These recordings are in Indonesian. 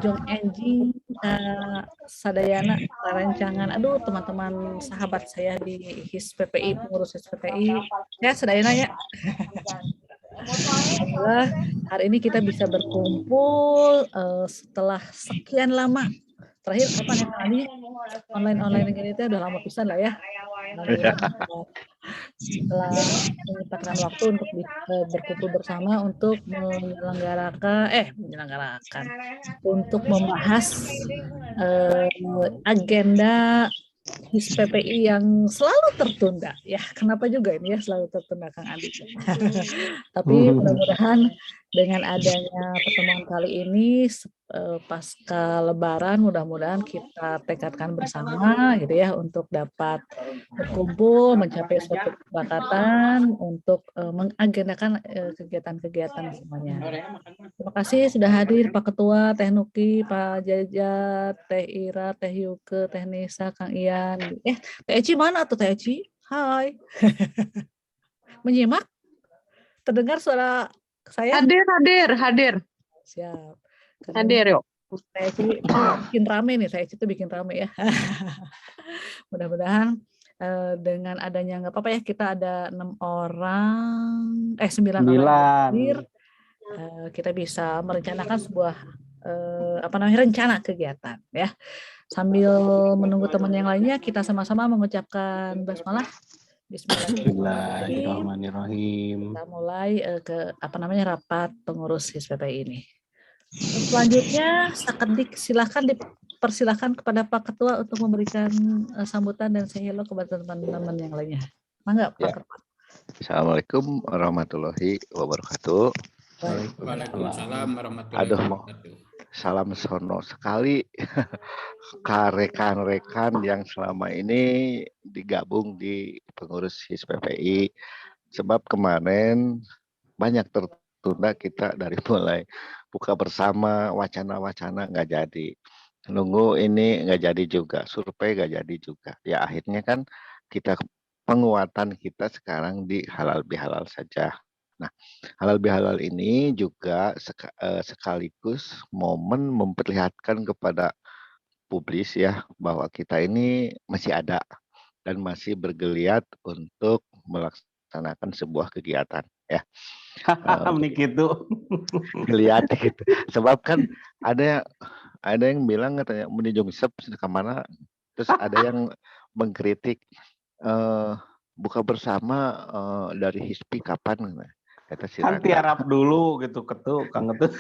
Jong Enjing, Sadayana, Rencangan. Aduh, teman-teman sahabat saya di HIS PPI, pengurus HIS PPI. Ya, Sadayana ya. Alhamdulillah, hari ini kita bisa berkumpul setelah sekian lama. Terakhir kapan ya kali online ini itu udah lama pisan lah ya. Alhamdulillah setelah menyempatkan waktu untuk berkumpul bersama untuk untuk membahas agenda HIS PPI yang selalu tertunda ya. Kenapa juga ini ya selalu tertunda Kang Adi. Tapi mudah-mudahan dengan adanya pertemuan kali ini pasca Lebaran, mudah-mudahan kita tekadkan bersama gitu ya untuk dapat berkumpul mencapai suatu kesepakatan untuk mengagendakan kegiatan-kegiatan semuanya. Terima kasih sudah hadir Pak Ketua, Teh Nuki, Pak Jaja, Teh Ira, Teh Yuke, Teh Nisa, Kang Ian. Teh Eci mana tuh Teh Eci? Hai. Menyimak? Terdengar suara saya? Hadir. Siap. Karena hadir yuk. Saya bikin rame nih, saya itu bikin rame ya. Mudah-mudahan dengan adanya nggak apa-apa ya, kita ada 9 orang hadir, kita bisa merencanakan sebuah rencana kegiatan ya. Sambil menunggu teman yang lainnya, kita sama-sama mengucapkan basmalah. Bismillahirrahmanirrahim. Kita mulai ke rapat pengurus HIS PPI ini. Selanjutnya, sekedik dipersilahkan kepada Pak Ketua untuk memberikan sambutan dan say hello kepada teman-teman yang lainnya. Mangga Pak Ketua. Assalamualaikum warahmatullahi wabarakatuh. Waalaikumsalam warahmatullahi wabarakatuh. Salam sono sekali ke rekan-rekan yang selama ini digabung di pengurus HIS PPI. Sebab kemarin banyak tertunda kita dari mulai buka bersama, wacana-wacana nggak jadi. Nunggu ini nggak jadi juga, survei nggak jadi juga. Ya akhirnya kan kita penguatan kita sekarang di halal bihalal saja. Nah, halal bihalal ini juga sekaligus momen memperlihatkan kepada publik ya bahwa kita ini masih ada dan masih bergeliat untuk melaksanakan sebuah kegiatan ya. Gitu. Geliat gitu. Sebab kan ada yang bilang katanya menijung sep ke mana, terus ada yang mengkritik buka bersama dari HISPI kapan? Kata si Kan Rangga. tiarap dulu gitu Kang Ketut.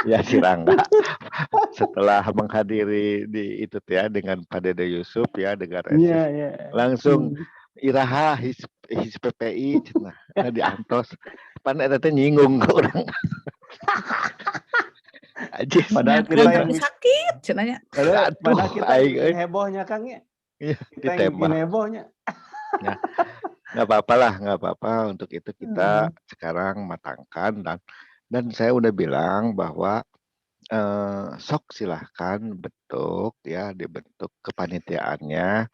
Ya si Rangga setelah menghadiri di itu ya dengan Pak Dede Yusuf ya dengan langsung iraha HIS PPI cenah diantos. Pan eta teh nyinggung ke urang. Ajis Padahal kita yang sakit cenanya. Padahal kita yang hebohnya Kang ya. Iya, kita yang bikin hebohnya. Ya, nggak apa-apa untuk itu kita sekarang matangkan dan saya udah bilang bahwa sok silahkan dibentuk kepanitiaannya,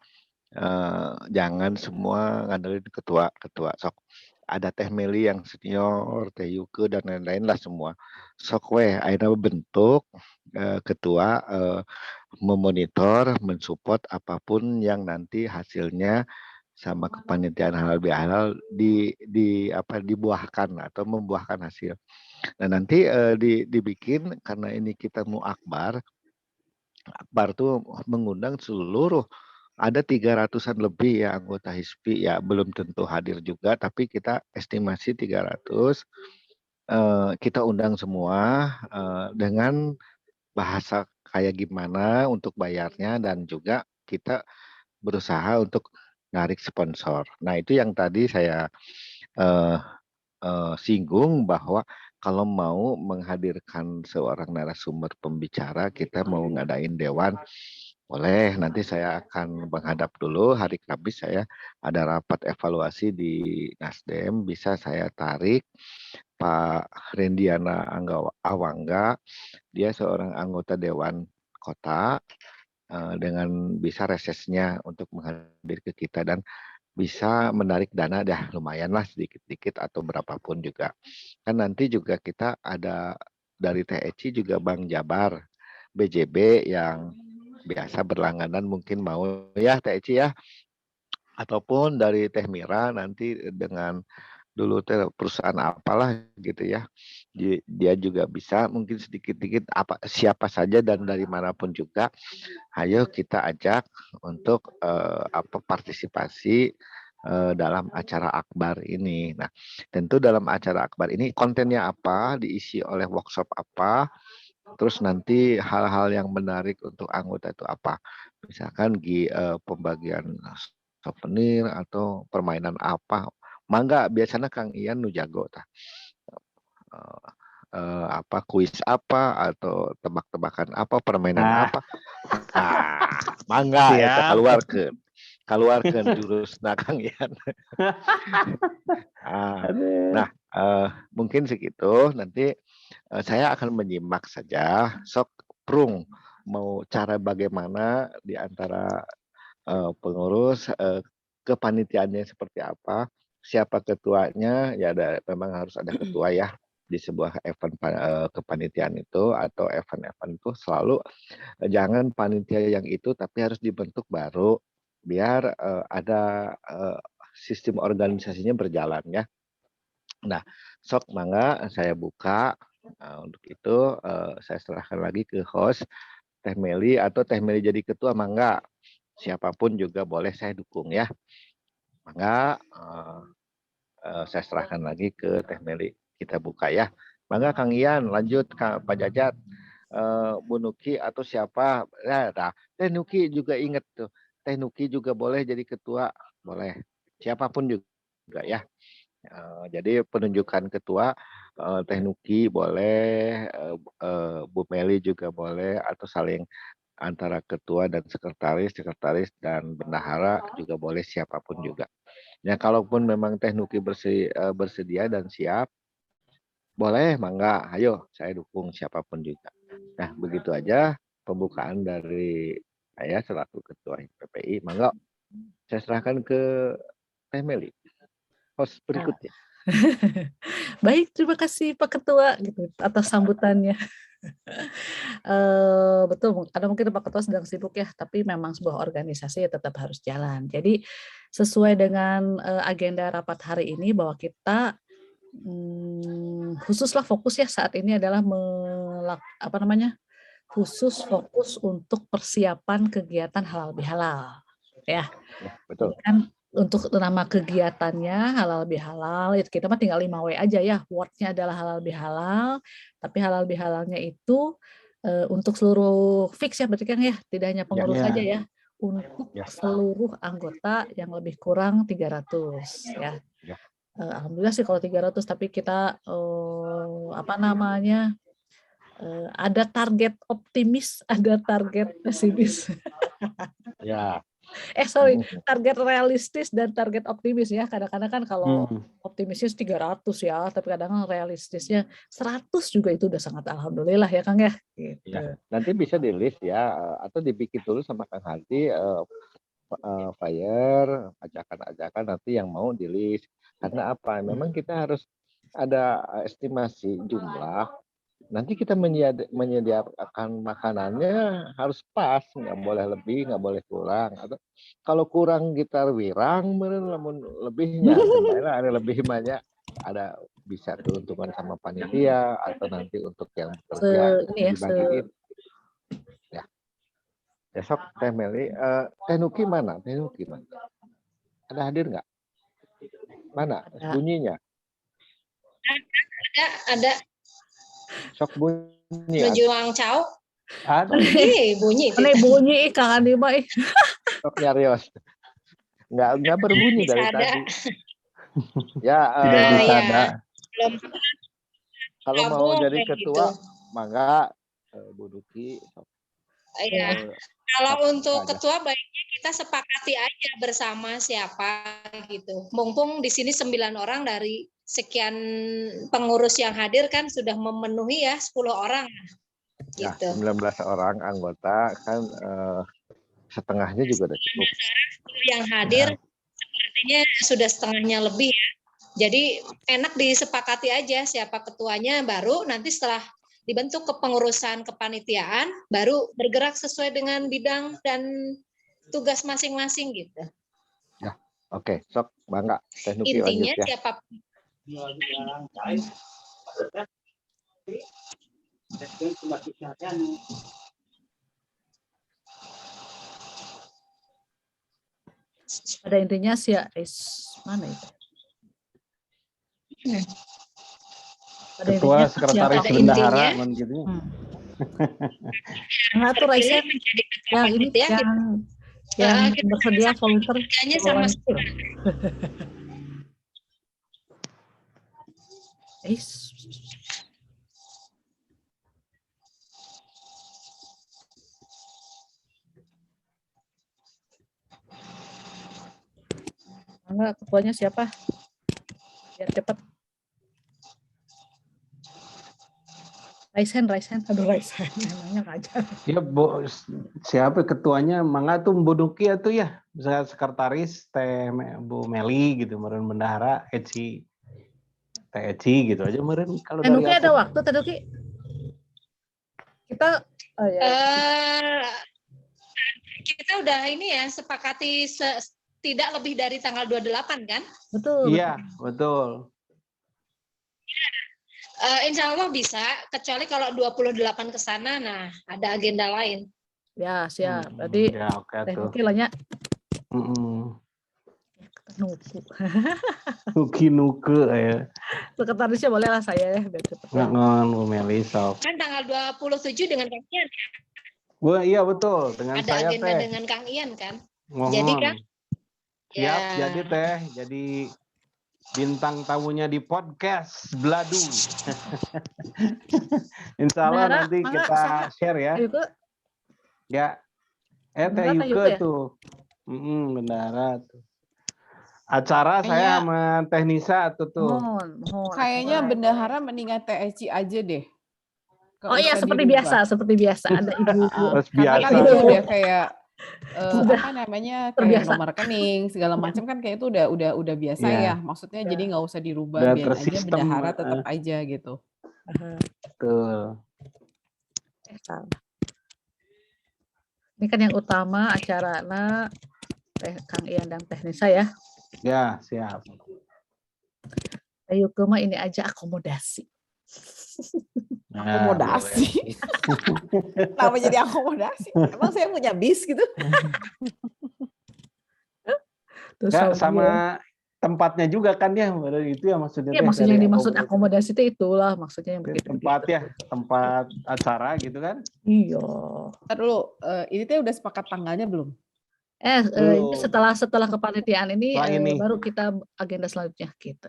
jangan semua ngandelin ketua sok ada Teh Meli yang senior, Teh Yuke dan lain-lain lah semua sok akhirnya bentuk ketua memonitor, mensupport apapun yang nanti hasilnya sama kepanitiaan halal bihalal dibuahkan atau membuahkan hasil. Nah nanti dibikin karena ini kita mau akbar tuh mengundang seluruh ada 300-an lebih ya anggota HISPI ya belum tentu hadir juga tapi kita estimasi 300 kita undang semua dengan bahasa kayak gimana untuk bayarnya dan juga kita berusaha untuk narik sponsor. Nah itu yang tadi saya singgung bahwa kalau mau menghadirkan seorang narasumber pembicara, kita mau ngadain dewan, boleh. Nanti saya akan menghadap dulu hari Kamis saya ada rapat evaluasi di Nasdem, bisa saya tarik Pak Rendiana Awangga, dia seorang anggota Dewan Kota dengan bisa resesnya untuk menghadir ke kita dan bisa menarik dana lumayan lah sedikit-sedikit atau berapapun juga. Kan nanti juga kita ada dari TEC juga Bang Jabar. BJB yang biasa berlangganan mungkin mau ya Teh Eci ya, ataupun dari Teh Mira nanti dengan dulu perusahaan apalah gitu ya, dia juga bisa mungkin sedikit-sedikit siapa saja dan dari manapun juga, ayo kita ajak untuk partisipasi dalam acara akbar ini. Nah, tentu dalam acara akbar ini kontennya apa, diisi oleh workshop apa, terus nanti hal-hal yang menarik untuk anggota itu apa, misalkan pembagian souvenir atau permainan apa, mangga biasanya Kang Ian nu jago tah. Kuis apa atau tebak-tebakan apa, permainan apa. Nah, mangga eta keluarkan jurus Kang Ian. Nah, mungkin segitu. Nanti saya akan menyimak saja. Sok prung mau cara bagaimana di antara pengurus, kepanitiaannya seperti apa, siapa ketuanya, ya memang harus ada ketua ya di sebuah event kepanitiaan itu, atau event-event itu selalu jangan panitia yang itu, tapi harus dibentuk baru biar ada sistem organisasinya berjalan ya. Nah, sok mangga saya buka. Untuk itu saya serahkan lagi ke host Teh Meli, atau Teh Meli jadi ketua mangga. Siapapun juga boleh saya dukung ya. Mangga saya serahkan lagi ke Teh Meli. Kita buka ya. Mangga Kang Ian, lanjut Pak Jajat, Bu Nuki atau siapa. Teh Nuki juga ingat tuh. Teh Nuki juga boleh jadi ketua, boleh. Siapapun juga ya. Jadi penunjukan ketua Teh Nuki boleh, Bu Meli juga boleh, atau saling antara ketua dan sekretaris dan bendahara juga boleh, siapapun juga. Ya kalaupun memang Teh Nuki bersedia dan siap, boleh mangga, ayo saya dukung siapapun juga. Nah begitu aja pembukaan dari saya selaku ketua PPI. Mangga saya serahkan ke Teh Meli, host berikutnya. Baik, terima kasih Pak Ketua gitu atas sambutannya. Betul, karena mungkin Pak Ketua sedang sibuk ya, tapi memang sebuah organisasi ya tetap harus jalan. Jadi sesuai dengan agenda rapat hari ini bahwa kita khususlah fokus ya saat ini adalah khusus fokus untuk persiapan kegiatan halal bihalal ya. Betul. Kan untuk nama kegiatannya halal bihalal, itu kita mah tinggal 5W aja ya, wordnya adalah halal bihalal, tapi halal bihalalnya itu untuk seluruh fix ya, berarti kan ya, tidak hanya pengurus saja ya, untuk seluruh anggota yang lebih kurang 300 ya. Alhamdulillah sih kalau 300, tapi kita ada target optimis, ada target pesimis. Ya. Target realistis dan target optimis ya. Kadang-kadang kan kalau optimisnya 300 ya, tapi kadang realistisnya 100 juga itu udah sangat alhamdulillah ya Kang ya. Gitu. Ya. Nanti bisa di list ya, atau dibikin dulu sama Kang Hardi flyer, ajakan-ajakan nanti yang mau di list. Karena apa? Memang kita harus ada estimasi jumlah. Nanti kita menyediakan makanannya harus pas, nggak boleh lebih, nggak boleh kurang. Atau kalau kurang kita wirang, namun lebihnya, ada lebih banyak, ada bisa keuntungan sama panitia atau nanti untuk yang bekerja dibagiin. Ya, besok Teh Meli, Teh Nuki mana? Teh Nuki mana? Ada hadir nggak? Mana bunyinya? Ada. Sok bunyi. Menjuang cau. Bunyi. Bunyi Kang Andi mah. Sok nyarios. Enggak berbunyi dari tadi. Ya, belum. Kalau mau jadi ketua, mangga Bu Duki. Iya. Kalau untuk ketua baiknya kita sepakati aja bersama siapa gitu. Mumpung di sini 9 orang dari sekian pengurus yang hadir kan sudah memenuhi ya 10 orang. Ya, gitu. 19 orang anggota kan setengahnya juga udah cukup. 19 orang yang hadir sepertinya sudah setengahnya lebih ya. Jadi enak disepakati aja siapa ketuanya, baru nanti setelah dibentuk kepengurusan kepanitiaan, baru bergerak sesuai dengan bidang dan tugas masing-masing gitu. Ya, oke, sok Bangga. Teh Nuki Intinya lanjut ya. siapa Pada intinya mana itu? Pada Ketua intinya sekretaris pada bendahara intinya, gitu. Enggak tuh Raisen menjadi ketua yang ini panitia, yang kita bersedia volunteer. kerjanya sama Enggak, ketuanya siapa? Biar cepat. Raisen. Aduh Raisen, namanya aja. Ya, siapa ketuanya? Mangga tuh Mbak Duki tuh ya. Misalnya sekretaris Teh Bu Meli gitu, meren bendahara Eci. Teh Eci gitu aja meren kalau dari Duki aku. ada waktu Teh Duki? Kita kita udah ini ya sepakati tidak lebih dari tanggal 28 kan? Betul. Iya, betul. Insya Allah bisa, kecuali kalau 28 ke sana, nah ada agenda lain. Ya, siap. Berarti ya, oke tuh. Nuki lah ya. Nuke ya. Sekretarisnya boleh lah saya ya, biar cepat. Bu Meli sok. Kan tanggal 27 dengan Kang Ian. Iya betul, dengan ada saya agenda Teh. dengan Kang Ian kan. Ngongon. Jadi kan siap jadi Teh, jadi bintang tamunya di podcast Bladu. Insya Allah nanti kita share ya. Ya. Teh Yuke tuh. Bendara tuh. Acara saya sama Teh Nisa tuh. Kayaknya bendahara mendingan Teh Eci aja deh. Oh iya, seperti biasa ada ibu. Karena kan itu udah kayak apa namanya kayak nomor rekening segala macam kan kayak itu udah biasa ya. Maksudnya jadi nggak usah dirubah, biar aja bendahara tetap aja gitu. Betul. Ini kan yang utama acara Kang Ian dan Teh Nisa ya. Ya, siap. Ayo ke mah ini aja akomodasi. Akomodasi. Kenapa jadi akomodasi? Emang saya punya bis gitu? Terus sama tempatnya juga kan ya, itu ya maksudnya. Iya, maksudnya yang dimaksud akomodasi itu itulah maksudnya yang begitu. Tempat ya, tempat acara gitu kan? Iya. Ntar dulu, ini tuh udah sepakat tanggalnya belum? Ini setelah kepanitiaan ini, baru kita agenda selanjutnya gitu.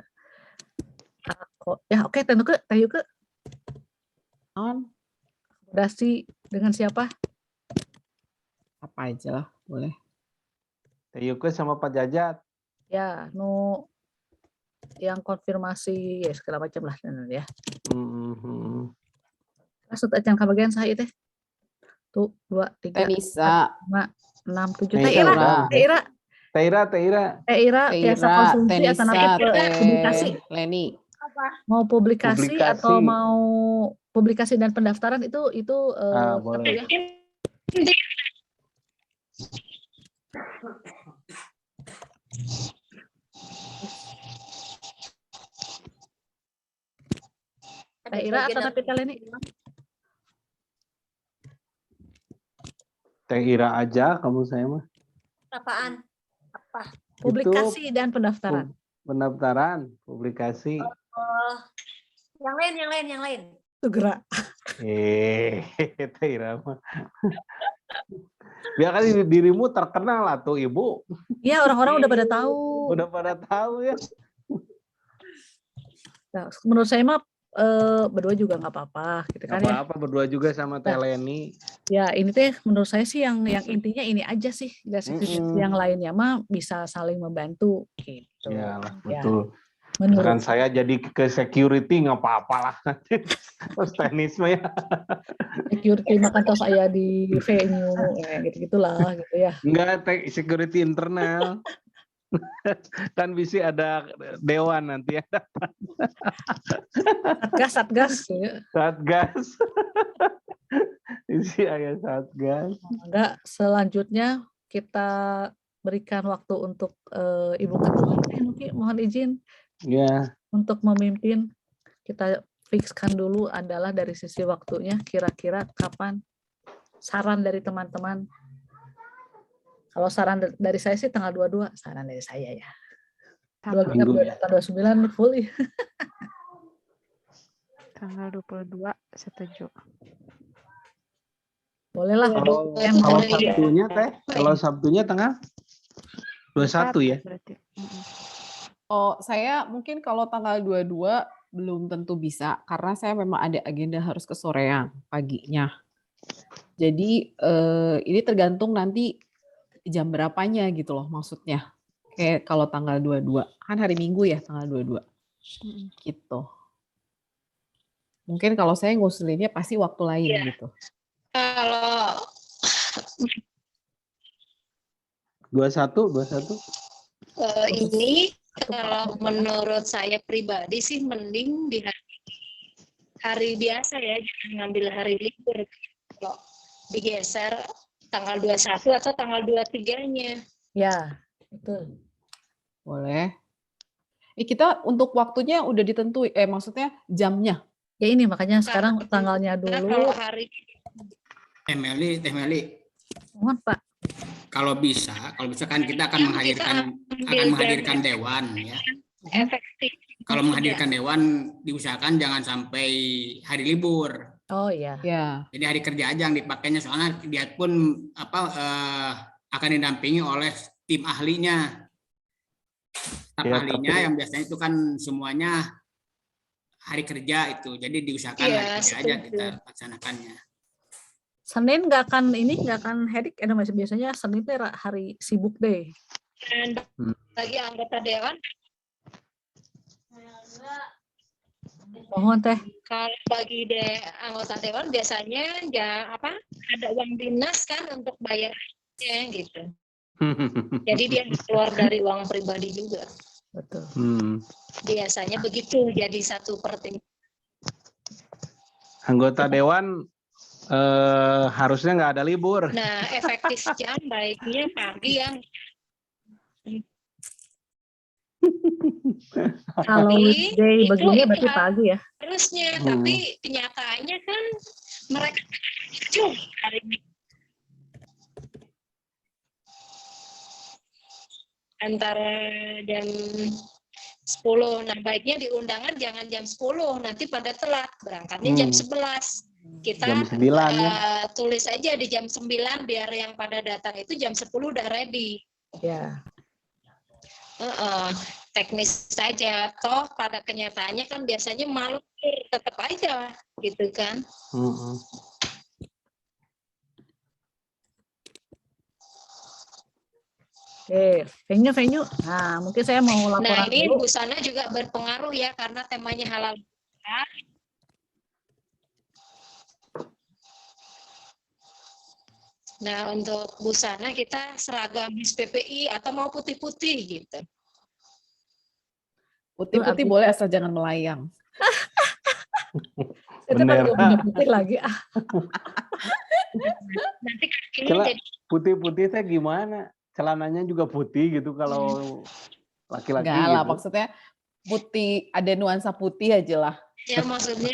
Ya oke, Teh Yuke. Akomodasi dengan siapa? Apa aja lah, boleh. Teh Yuke sama Pak Jajat. Ya, yang konfirmasi ya segala macam lah ya. Maksud acan kabagian saya teh. Tuh 2, 3, Tenisa. 5, 6, 7. Teira. Biasa konsumsi atau nanti publikasi. Leni. Mau publikasi atau mau publikasi dan pendaftaran itu boleh. Ya. Teira atau nanti kalian ini? Teira aja kamu saya mah. Apaan? Apa? Publikasi dan pendaftaran. Pendaftaran, publikasi. Yang lain. Segera. Teira mah. Biar kan dirimu terkenal lah tuh Ibu. Iya, orang-orang udah pada tahu. Udah pada tahu ya. Nah, menurut saya mah berdua juga nggak apa-apa gitu kan ya. Apa berdua juga sama Teh Leni. Ya ini teh menurut saya sih yang intinya ini aja sih. Yang lainnya mah bisa saling membantu gitu. Ya, betul. Menurut saya jadi ke security nggak apa-apa lah. Terus teknis mah ya. Security makan tos saya di venue gitu-gitulah gitu ya. Enggak, security internal. Kan bisa ada dewan nanti ya. Satgas. Satgas. Isi ayah Satgas. Enggak, selanjutnya kita berikan waktu untuk Ibu Ketua. Mohon izin. Ya. Untuk memimpin, kita fikskan dulu adalah dari sisi waktunya, kira-kira kapan. Saran dari teman-teman. Kalau saran dari saya sih tanggal 22, saran dari saya ya. 29 full. Tanggal 22 setuju. Bolehlah. Kalau Sabtunya Teh, kalau Sabtunya tanggal 21 ya. Berarti. Oh, saya mungkin kalau tanggal 22 belum tentu bisa karena saya memang ada agenda harus ke soreang paginya. Jadi ini tergantung nanti jam berapanya gitu loh maksudnya. Kayak kalau tanggal 22, kan hari Minggu ya tanggal 22. Gitu. Mungkin kalau saya ngusulinnya pasti waktu lain gitu. Kalau 21. Ini kalau menurut saya pribadi sih mending di hari biasa ya, jangan ngambil hari libur. Kalau digeser tanggal 21 atau tanggal 23-nya. Ya, betul. Boleh. Kita untuk waktunya udah ditentuin, maksudnya jamnya. Ya ini makanya sekarang tanggalnya dulu. Kalau hari Teh Meli. Mohon Pak. Kalau bisa kan kita akan menghadirkan dewan ya. Efektif. Kalau menghadirkan dewan diusahakan jangan sampai hari libur. Oh iya. Ya. Jadi hari kerja aja yang dipakainya, soalnya dia pun akan didampingi oleh tim ahlinya. Staf ahlinya yang biasanya itu kan semuanya hari kerja itu. Jadi diusahakan hari kerja aja kita laksanakannya. Senin nggak akan headache, masih biasanya Senin itu hari sibuk deh. Dan bagi anggota dewan, mohon Teh. kalau bagi anggota dewan biasanya ada uang dinas kan untuk bayarnya gitu. Jadi dia keluar dari uang pribadi juga. Betul. Biasanya begitu, jadi satu pertimbangan. Anggota dewan harusnya nggak ada libur. Nah, efektif jam baiknya pagi yang kalau weekday begini berarti pagi ya. Harusnya, tapi kenyataannya kan mereka hari ini. Antara jam 10. Nah, baiknya di undangan jangan jam 10, nanti pada telat, berangkatnya jam 11. Kita jam 9, ya. Tulis aja di jam 9 biar yang pada datang itu jam 10 udah ready. Ya. Teknis saja, toh pada kenyataannya kan biasanya malu tetap aja gitu kan. Oke, venue. Nah, mungkin saya mau laporan. Nah, ini dulu. busana juga berpengaruh ya karena temanya halal. Nah, untuk busana kita seragam PPI atau mau putih-putih gitu. Putih-putih boleh asal jangan melayang. Bendera putih lagi. Nanti kakinya jadi putih-putih teh gimana? Celananya juga putih gitu kalau laki-laki. Enggak lah, gitu. maksudnya putih, ada nuansa putih aja lah. Ya maksudnya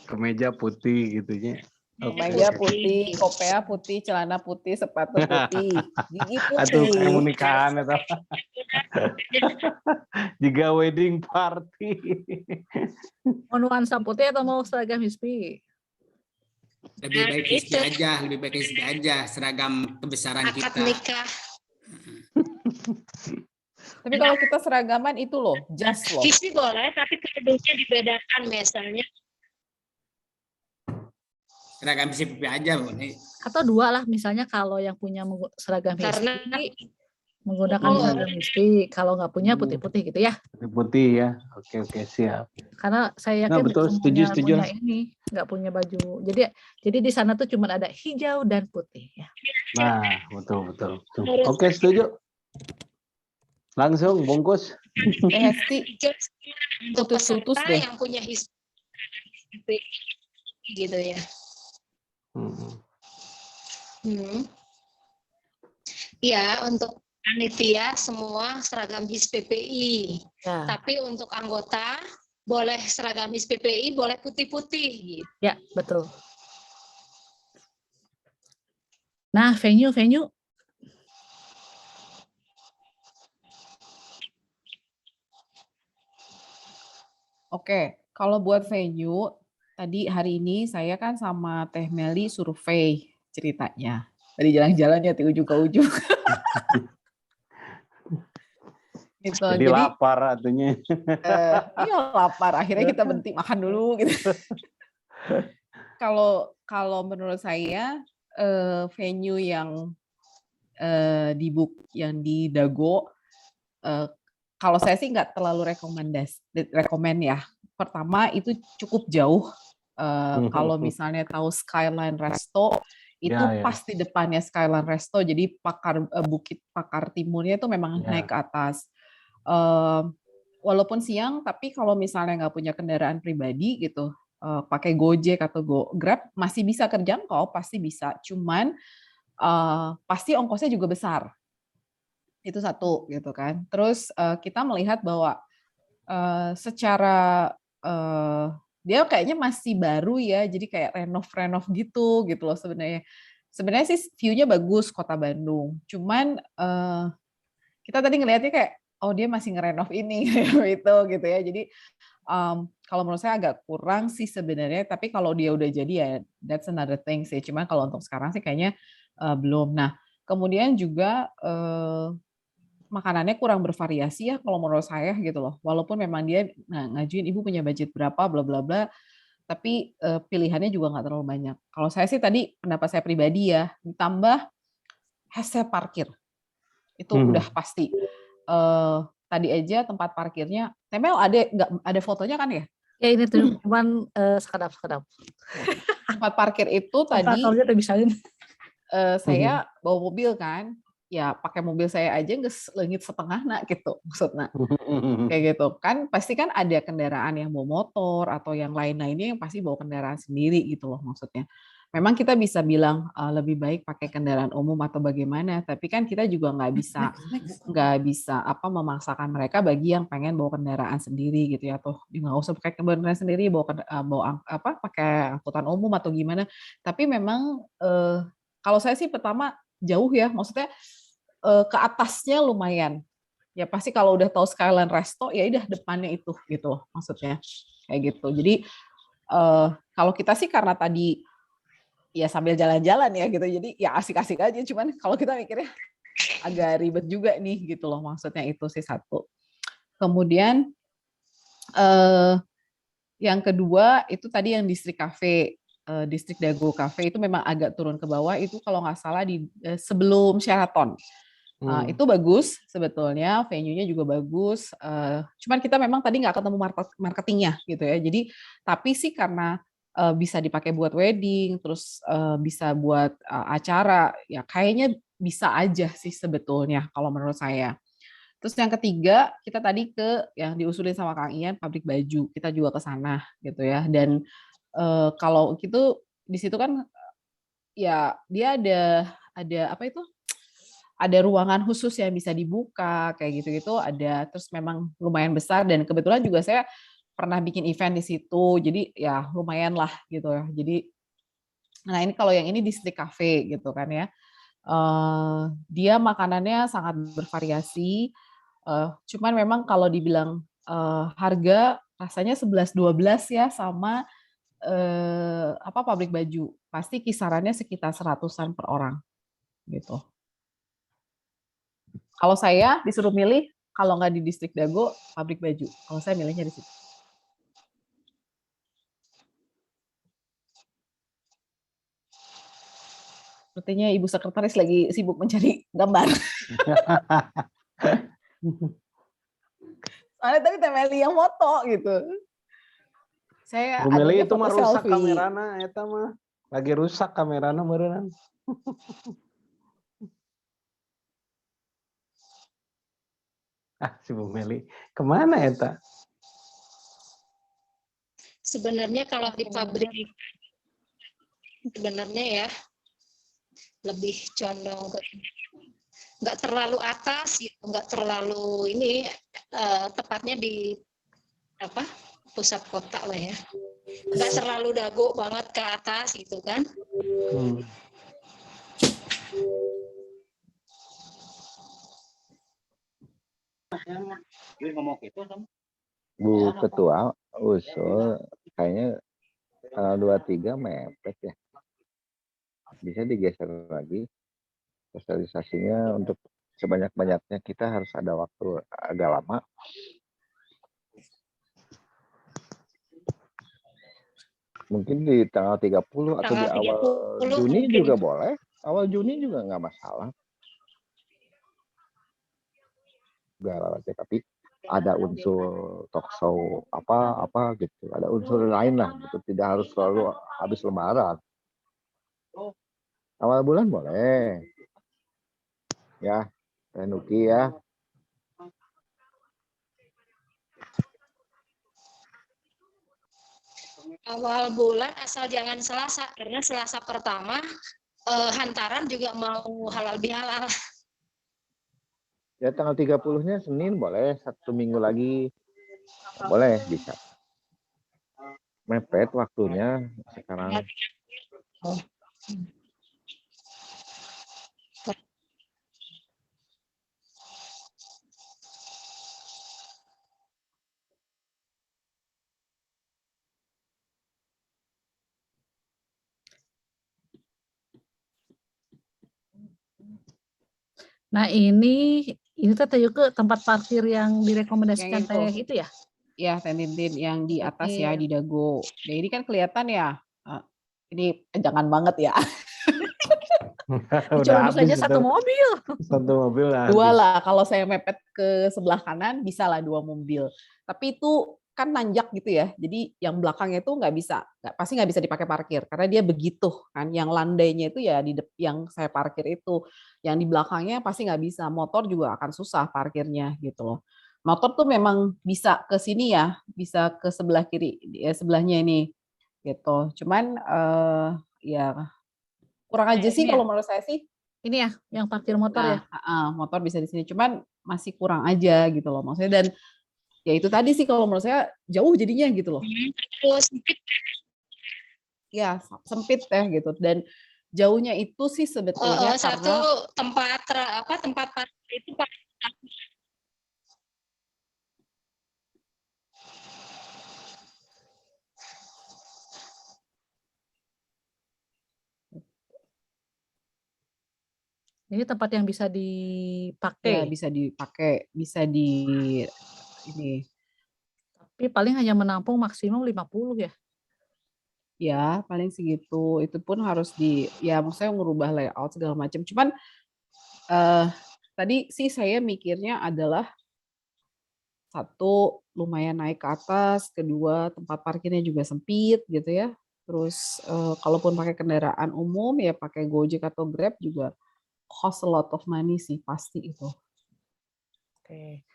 kemeja putih gitunya. Kemeja putih, kopea putih, celana putih, sepatu putih, gigi putih. Aduh, kayak mau nikahan atau juga wedding party. Mau nuansa putih atau mau seragam HISPI? Lebih baik HISPI aja, seragam kebesaran akad kita. nikah. Tapi kalau kita seragaman itu loh, jas loh. HISPI boleh, tapi keduanya dibedakan misalnya. Seragam PPI aja, Bu. Atau dua lah, misalnya kalau yang punya seragam HISPI menggunakan seragam HISPI, kalau nggak punya putih-putih gitu ya. Putih ya, oke siap. Karena saya yakin betul, setuju. Ini nggak punya baju. Jadi di sana tuh cuma ada hijau dan putih ya. Nah, betul. Oke, setuju. Langsung bungkus. Hesti untuk putus-putus peserta deh. yang punya HISPPI gitu ya. Ya, untuk panitia semua seragam HISPPI. Ya. Tapi untuk anggota boleh seragam HISPPI, boleh putih-putih gitu. Ya, betul. Nah, venue. Oke, kalau buat venue, tadi hari ini saya kan sama Teh Meli survei ceritanya. Dari jalan-jalan ya di ujung ke ujung. Gitu. Jadi lapar artinya. Iya lapar, akhirnya kita berhenti makan dulu gitu. Kalau menurut saya venue yang di Dago, kalau saya sih nggak terlalu rekomend ya. Pertama itu cukup jauh. Kalau misalnya tahu Skyline Resto, itu pas di depannya Skyline Resto. Jadi Bukit Pakar Timurnya itu memang naik ke atas. Walaupun siang, tapi kalau misalnya nggak punya kendaraan pribadi gitu, pakai Gojek atau Grab masih bisa terjangkau, pasti bisa. Cuman pasti ongkosnya juga besar. Itu satu gitu kan. Terus kita melihat bahwa secara dia kayaknya masih baru ya, jadi kayak renov gitu loh sebenarnya. Sebenarnya sih view-nya bagus Kota Bandung. Cuman kita tadi ngelihatnya kayak oh dia masih ngerenov ini itu gitu ya. Jadi kalau menurut saya agak kurang sih sebenarnya, tapi kalau dia udah jadi ya that's another thing sih. Cuman kalau untuk sekarang sih kayaknya belum. Nah, kemudian juga makanannya kurang bervariasi ya kalau menurut saya gitu loh. Walaupun memang dia ngajuin ibu punya budget berapa bla bla bla, tapi pilihannya juga nggak terlalu banyak. Kalau saya sih tadi pendapat saya pribadi ya, ditambah hasil parkir itu udah pasti. Tadi aja tempat parkirnya, Temel ada fotonya kan ya? Ya ini tuh cuman sekedap. Tempat parkir itu tadi saya bawa mobil kan. Ya pakai mobil saya aja nggak lengit setengah nak gitu maksudnya kayak gitu kan pasti kan ada kendaraan yang bawa motor atau yang lain-lainnya yang pasti bawa kendaraan sendiri gitu loh maksudnya memang kita bisa bilang lebih baik pakai kendaraan umum atau bagaimana tapi kan kita juga nggak bisa memaksakan mereka bagi yang pengen bawa kendaraan sendiri gitu ya atau nggak usah pakai kendaraan sendiri pakai angkutan umum atau gimana tapi memang kalau saya sih pertama jauh ya maksudnya ke atasnya lumayan. Ya pasti kalau udah tahu Skyline Resto ya udah depannya itu gitu maksudnya. Kayak gitu. Jadi kalau kita sih karena tadi ya sambil jalan-jalan ya gitu. Jadi ya asik-asik aja cuman kalau kita mikirnya agak ribet juga nih gitu loh maksudnya itu sih satu. Kemudian yang kedua itu tadi yang Distrik Cafe. Distrik Dago Cafe itu memang agak turun ke bawah itu kalau nggak salah di sebelum Sheraton. Itu bagus sebetulnya, venue-nya juga bagus. Cuman kita memang tadi nggak ketemu marketingnya gitu ya. Jadi tapi sih karena bisa dipakai buat wedding, terus bisa buat acara, ya kayaknya bisa aja sih sebetulnya kalau menurut saya. Terus yang ketiga kita tadi ke yang diusulin sama Kang Ian pabrik baju, kita juga ke sana gitu ya. Dan kalau gitu di situ kan ya dia ada apa itu? Ada ruangan khusus yang bisa dibuka kayak gitu-gitu ada terus memang lumayan besar dan kebetulan juga saya pernah bikin event di situ jadi ya lumayan lah gitu ya jadi nah ini kalau yang ini Distrik Cafe gitu kan ya dia makanannya sangat bervariasi cuman memang kalau dibilang harga rasanya 11-12 ya sama pabrik baju pasti kisarannya sekitar 100-an per orang gitu. Kalau saya disuruh milih, kalau nggak di Distrik Dago, pabrik baju. Kalau saya milihnya di situ. Sepertinya Ibu Sekretaris lagi sibuk mencari gambar. Soalnya tadi Temeli yang foto gitu. Saya Temeli itu mah rusak kamerana, eta mah. Lagi rusak kamerana beneran. Si Bu Meli. Kemana ya, Tak? Sebenarnya kalau di pabrik sebenarnya ya lebih condong ke nggak terlalu atas, gitu, nggak terlalu ini tepatnya di apa pusat kota lah ya, nggak terlalu dago banget ke atas gitu kan. Bu Ketua usul kayaknya tanggal 23 mepet ya. Bisa digeser lagi sosialisasinya untuk sebanyak-banyaknya, kita harus ada waktu agak lama. Mungkin di tanggal 30 atau di awal Juni mungkin. Juga boleh. Awal Juni juga nggak masalah. Tapi ada unsur talkshow apa gitu. Ada unsur lain lah. Gitu. Tidak harus selalu habis Lebaran. Awal bulan boleh. Ya, Nuki ya. Awal bulan asal jangan Selasa, karena Selasa pertama hantaran juga mau halal bihalal. Ya tanggal 30-nya Senin boleh, 1 minggu lagi boleh, bisa. Mepet waktunya sekarang. Nah ini Teh Yuke tempat parkir yang direkomendasikan Teh itu ya? Ya, Tintin yang di atas ya, di Dago. Nah, ini kan kelihatan ya, ini jangan banget ya. Cuma bisa aja satu mobil. Satu mobil lah. 2 lah, kalau saya mepet ke sebelah kanan bisa lah 2 mobil. Tapi itu kan nanjak gitu ya, jadi yang belakangnya itu pasti nggak bisa dipakai parkir karena dia begitu kan. Yang landainya itu ya yang saya parkir itu, yang di belakangnya pasti nggak bisa. Motor juga akan susah parkirnya gitu loh. Motor tuh memang bisa ke sini ya, bisa ke sebelah kiri, sebelahnya ini gitu. Cuman ya kurang aja sih kalau menurut saya sih. Ini ya, yang parkir motor ya? Motor bisa di sini, cuman masih kurang aja gitu loh maksudnya. Dan ya itu tadi sih kalau menurut saya jauh jadinya gitu loh. Ya sempit gitu. Dan jauhnya itu sih sebetulnya satu tempat parkir itu paling ini tempat yang bisa dipakai. Ya, bisa dipakai, bisa di ini. Tapi paling hanya menampung maksimum 50 ya. Ya, paling segitu. Itu pun harus maksudnya ngerubah layout segala macam. Cuman tadi sih saya mikirnya adalah 1 lumayan naik ke atas, kedua tempat parkirnya juga sempit gitu ya. Terus kalaupun pakai kendaraan umum ya pakai Gojek atau Grab juga cost a lot of money sih pasti itu. Oke.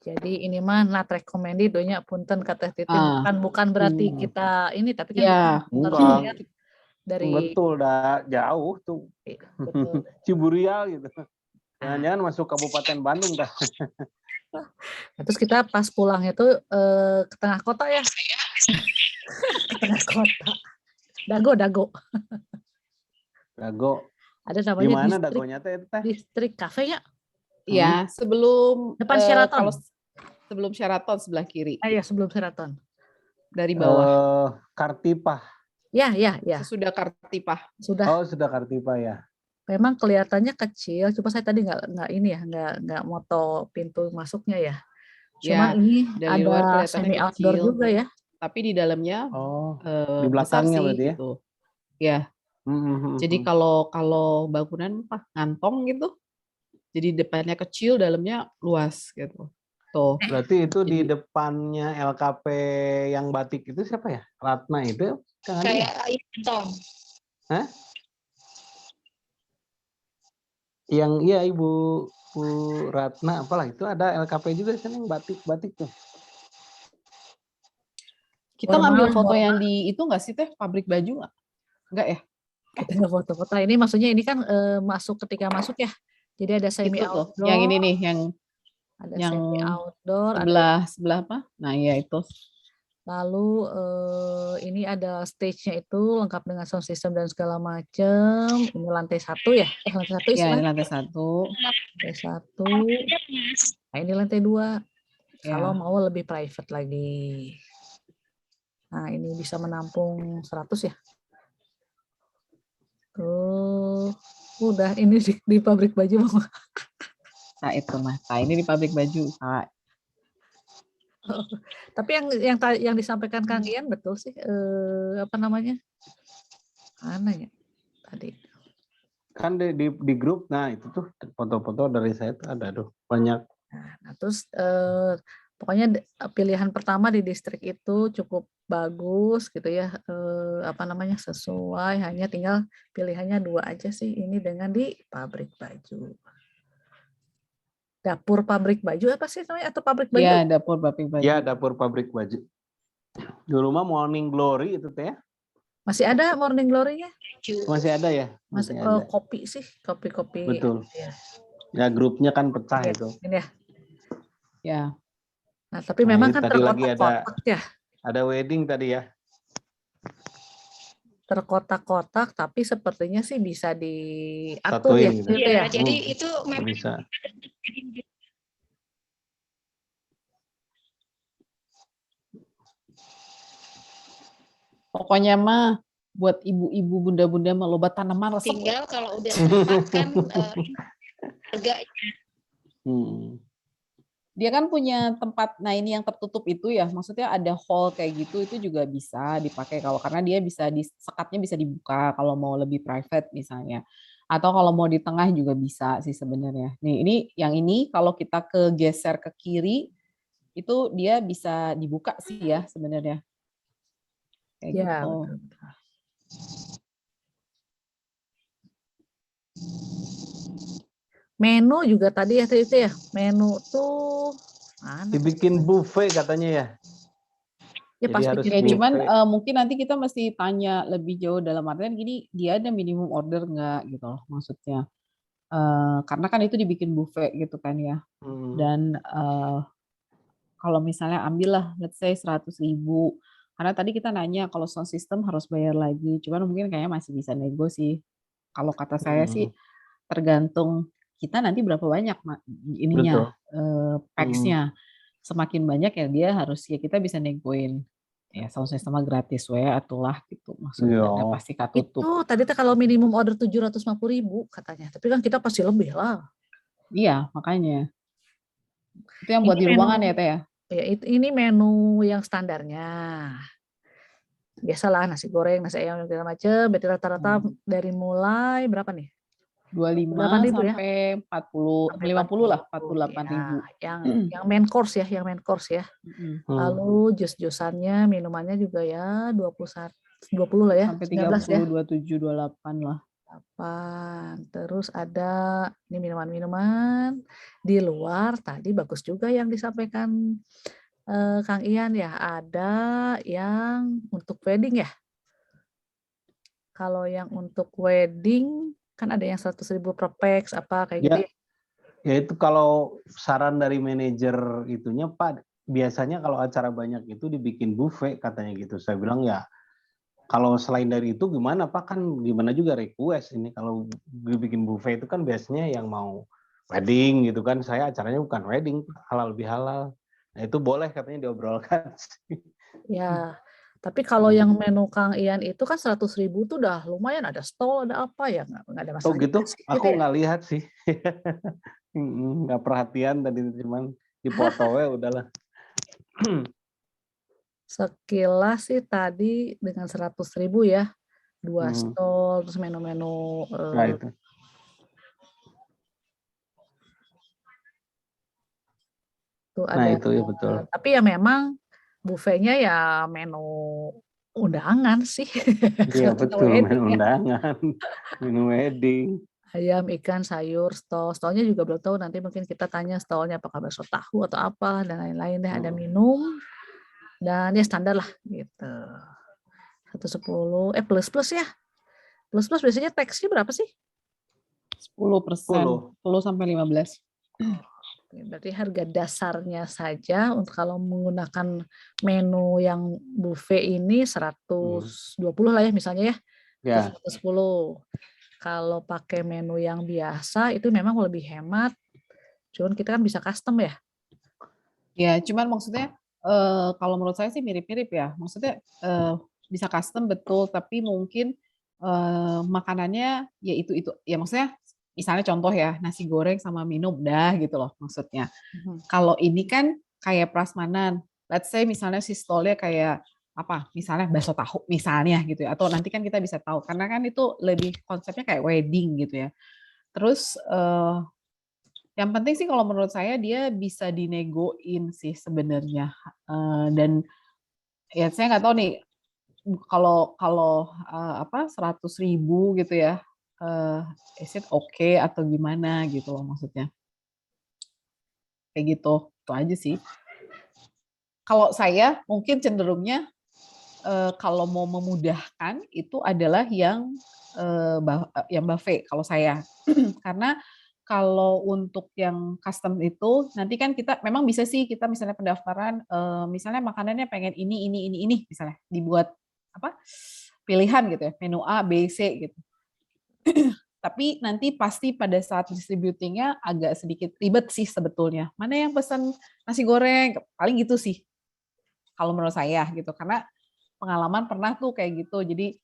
Jadi ini mah not recommended donya punten kata Titin, bukan berarti kita ini, tapi kan ya, harus lihat dari betul dah jauh tuh. Betul. Ciburial gitu. Jangan-jangan masuk Kabupaten Bandung dah. Terus kita pas pulang itu ke tengah kota ya. Ke tengah kota. Dago. Ada namanya di mana Dagonya teh? Distrik Cafe ya? Iya, sebelum depan Sheraton. Kalau sebelum Sheraton sebelah kiri. Iya, sebelum Sheraton. Dari bawah. Kartipah. Ya. Sudah Kartipah. Sudah. Oh, sudah Kartipah ya. Memang kelihatannya kecil, cuma saya tadi nggak moto pintu masuknya ya. Cuma ini dari luar ada semi outdoor kecil, juga ya. Tapi di dalamnya di belakangnya besar sih, berarti ya. Gitu. Ya. Jadi kalau bangunan ngantong gitu. Jadi depannya kecil, dalamnya luas gitu. Tuh. Berarti itu di depannya LKP yang batik itu siapa ya? Ratna itu? Kayak Tom. Hah? Yang iya Ibu Bu Ratna apalah itu ada LKP juga kan yang batik tuh. Kita ngambil foto yang di itu nggak sih Teh, pabrik baju nggak? Nggak ya? Kita nggak foto-foto. Ini maksudnya ini kan masuk ketika masuk ya. Jadi ada semi Itu tuh, outdoor. yang ini nih, ada yang semi outdoor. Sebelah apa? Nah iya itu. Lalu ini ada stage-nya itu lengkap dengan sound system dan segala macam. Ini lantai 1 ya? Lantai 1 Iya, istilahnya. ini lantai 1. Lantai 1. Nah, ini lantai 2. Ya. Kalau mau lebih private lagi. Nah, ini bisa menampung 100 ya. Tuh, udah ini di pabrik baju. Nah, itu Mas. Nah, ini di pabrik baju, Kak. Tapi yang disampaikan Kang Ian betul sih, apa namanya? Mana ya tadi? Kan di grup, nah itu tuh foto-foto dari saya tuh ada tuh banyak. Nah, terus pokoknya pilihan pertama di distrik itu cukup bagus gitu ya, apa namanya, sesuai, hanya tinggal pilihannya 2 aja sih, ini dengan di pabrik baju. Dapur pabrik baju apa sih namanya, atau pabrik baju? Iya, dapur pabrik baju. Iya, dapur pabrik baju. Dulu mah Morning Glory itu teh. Masih ada Morning Glory-nya? Masih ada ya? Masih ada. Kopi sih, kopi-kopi. Betul. Ya grupnya kan pecah itu. Ini ya. Ya. Nah, tapi memang kan terkotak-kotak ya. Ada wedding tadi ya. Terkotak-kotak, tapi sepertinya sih bisa diatur ya. Gitu. Ya, jadi itu memang bisa. Pokoknya mah buat ibu-ibu, bunda-bunda mah loba tanaman resep. Tinggal kalau udah tempat kan harganya. Dia kan punya tempat, nah ini yang tertutup itu ya, maksudnya ada hall kayak gitu, itu juga bisa dipakai kalau karena dia bisa sekatnya bisa dibuka kalau mau lebih private misalnya. Atau kalau mau di tengah juga bisa sih sebenarnya. Nih ini yang ini kalau kita geser ke kiri itu dia bisa dibuka sih ya sebenarnya. Kayak ya, gitu. betul. Menu juga tadi ya itu ya. Menu tuh mana? Dibikin buffet katanya ya. Ya pasti harus ya, cuman mungkin nanti kita mesti tanya lebih jauh dalam artian gini, dia ada minimum order nggak gitu loh maksudnya. Karena kan itu dibikin buffet gitu kan ya. Dan kalau misalnya ambillah let's say 100.000, karena tadi kita nanya kalau sound system harus bayar lagi, cuman mungkin kayaknya masih bisa nego sih. Kalau kata saya sih tergantung kita nanti berapa banyak ininya packs-nya. Semakin banyak ya dia harus ya kita bisa negoin ya sound system gratis atulah gitu maksudnya udah pasti katutup. Itu tadi kalau minimum order 750.000 katanya, tapi kan kita pasti lebih lah. Iya makanya itu yang buat di ruangan ya Teh ya. Ya ini menu yang standarnya. Biasalah nasi goreng, nasi ayam segala macam. Berarti rata-rata dari mulai berapa nih? 25 sampai 40, 50 lah, 48.000. Yang main course ya, Lalu jus-jusannya, minumannya juga ya 20 lah ya. Sampai 30, 27, 28 lah. Terus ada ini minuman-minuman di luar tadi bagus juga yang disampaikan Kang Ian ya, ada yang untuk wedding ya. Kalau yang untuk wedding kan ada yang 100.000 per pax apa kayak gitu. Ya itu kalau saran dari manajer itunya Pak, biasanya kalau acara banyak itu dibikin buffet katanya gitu. Saya bilang ya kalau selain dari itu gimana Pak, kan gimana juga request ini kalau dibikin buffet itu kan biasanya yang mau wedding gitu kan, saya acaranya bukan wedding, halal bihalal. Nah itu boleh katanya diobrolkan. Ya, tapi kalau yang menu Kang Ian itu kan 100.000 tuh udah lumayan, ada stall, ada apa ya, nggak ada masalah. Oh gitu? Aku nggak lihat sih. Nggak perhatian tadi, cuman dipoto ya udahlah. Sekilas sih tadi dengan 100.000 ya, 2 stall, terus menu-menu. Nah itu. Ada, nah itu ya betul. Tapi ya memang buffetnya ya menu undangan sih. Iya betul, menu undangan, menu wedding. ayam, ikan, sayur, stol. Stolnya juga belum tahu, nanti mungkin kita tanya stolnya apakah bakso tahu atau apa, dan lain-lain deh. Ada minum, dan ya standar lah gitu. 110, plus ya. Plus biasanya tax-nya berapa sih? 10%, 10 sampai 15. Berarti harga dasarnya saja untuk kalau menggunakan menu yang buffet ini 120 lah ya misalnya ya. Ya. 110. Kalau pakai menu yang biasa itu memang lebih hemat. Cuman kita kan bisa custom ya. Ya, cuman maksudnya kalau menurut saya sih mirip-mirip ya. Maksudnya bisa custom betul, tapi mungkin makanannya ya itu ya, maksudnya misalnya contoh ya, nasi goreng sama minum dah gitu loh maksudnya. Kalau ini kan kayak prasmanan, let's say misalnya si stolnya kayak apa, misalnya bakso tahu misalnya gitu ya, atau nanti kan kita bisa tahu karena kan itu lebih konsepnya kayak wedding gitu ya. Terus yang penting sih kalau menurut saya dia bisa dinegoin sih sebenarnya, dan ya saya nggak tahu nih kalau 100.000 gitu ya, is it okay atau gimana gitu loh maksudnya. Kayak gitu, itu aja sih. Kalau saya mungkin cenderungnya kalau mau memudahkan itu adalah yang buffet kalau saya. Karena kalau untuk yang custom itu nanti kan kita memang bisa sih kita misalnya pendaftaran misalnya makanannya pengen ini misalnya dibuat apa pilihan gitu ya, menu A, B, C gitu. Tapi nanti pasti pada saat distributingnya agak sedikit ribet sih sebetulnya. Mana yang pesan nasi goreng? Paling gitu sih. Kalau menurut saya gitu. Karena pengalaman pernah tuh kayak gitu. Jadi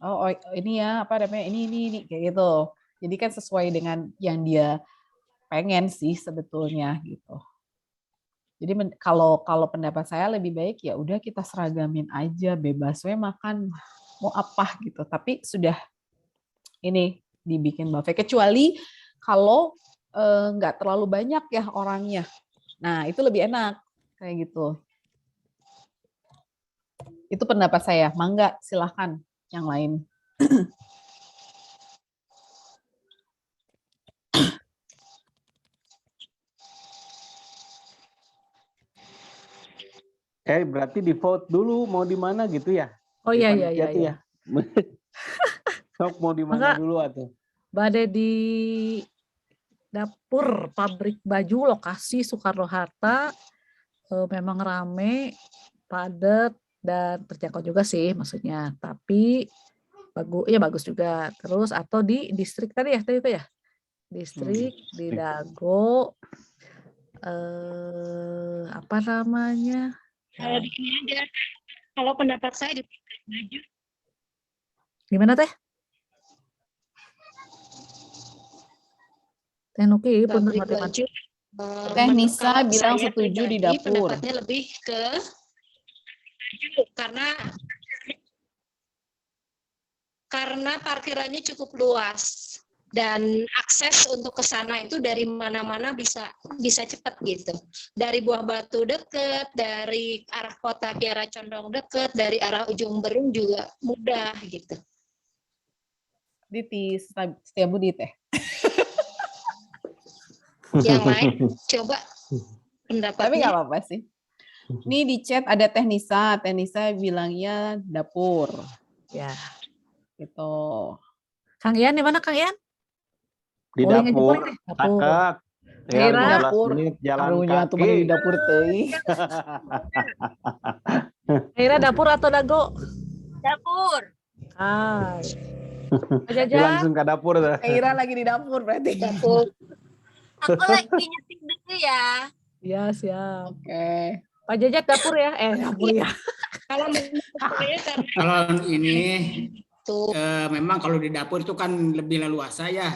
oh ini ya apa namanya ini kayak gitu. Jadi kan sesuai dengan yang dia pengen sih sebetulnya gitu. Jadi kalau pendapat saya lebih baik ya udah kita seragamin aja, bebas we makan mau apa gitu. Tapi sudah ini dibikin buffet, kecuali kalau nggak terlalu banyak ya orangnya. Nah, itu lebih enak kayak gitu. Itu pendapat saya. Mangga, silahkan yang lain. Berarti di vote dulu mau di mana gitu ya? Oh iya. Ya. Sok mau di mana dulu atau? Badai di dapur pabrik baju lokasi Soekarno-Hatta memang rame, padat dan terjangkau juga sih maksudnya. Tapi bagus juga. Terus atau di distrik tadi ya? Distrik di Dago apa namanya? Di sini aja. Kalau pendapat saya di pabrik baju. Gimana Teh? Nuki pun baju. Teh Nisa bilang setuju di dapur. Pendapatnya lebih ke karena parkirannya cukup luas dan akses untuk ke sana itu dari mana-mana bisa cepat gitu. Dari Buah Batu deket, dari arah Kota Kiara Condong deket, dari arah Ujung Berung juga mudah gitu. Di Setiabudi Teh. Yang lain coba pendapatnya. Tapi nggak apa-apa sih. Ini di chat ada Teh Nisa bilangnya dapur. Ya. Gitu. Kang Ian di mana Kang Ian? Di dapur. Takat. Ya, 15 menit jalan kaki. Di dapur teh. Kira dapur atau dago? Dapur. Langsung ke dapur tuh. Kira lagi di dapur berarti. Dapur. Aku lagi nyetik dulu ya. Iya, siap. Oke. Pak Jajak dapur ya? Dapur ya. Kalau ini memang kalau di dapur itu kan lebih leluasa ya.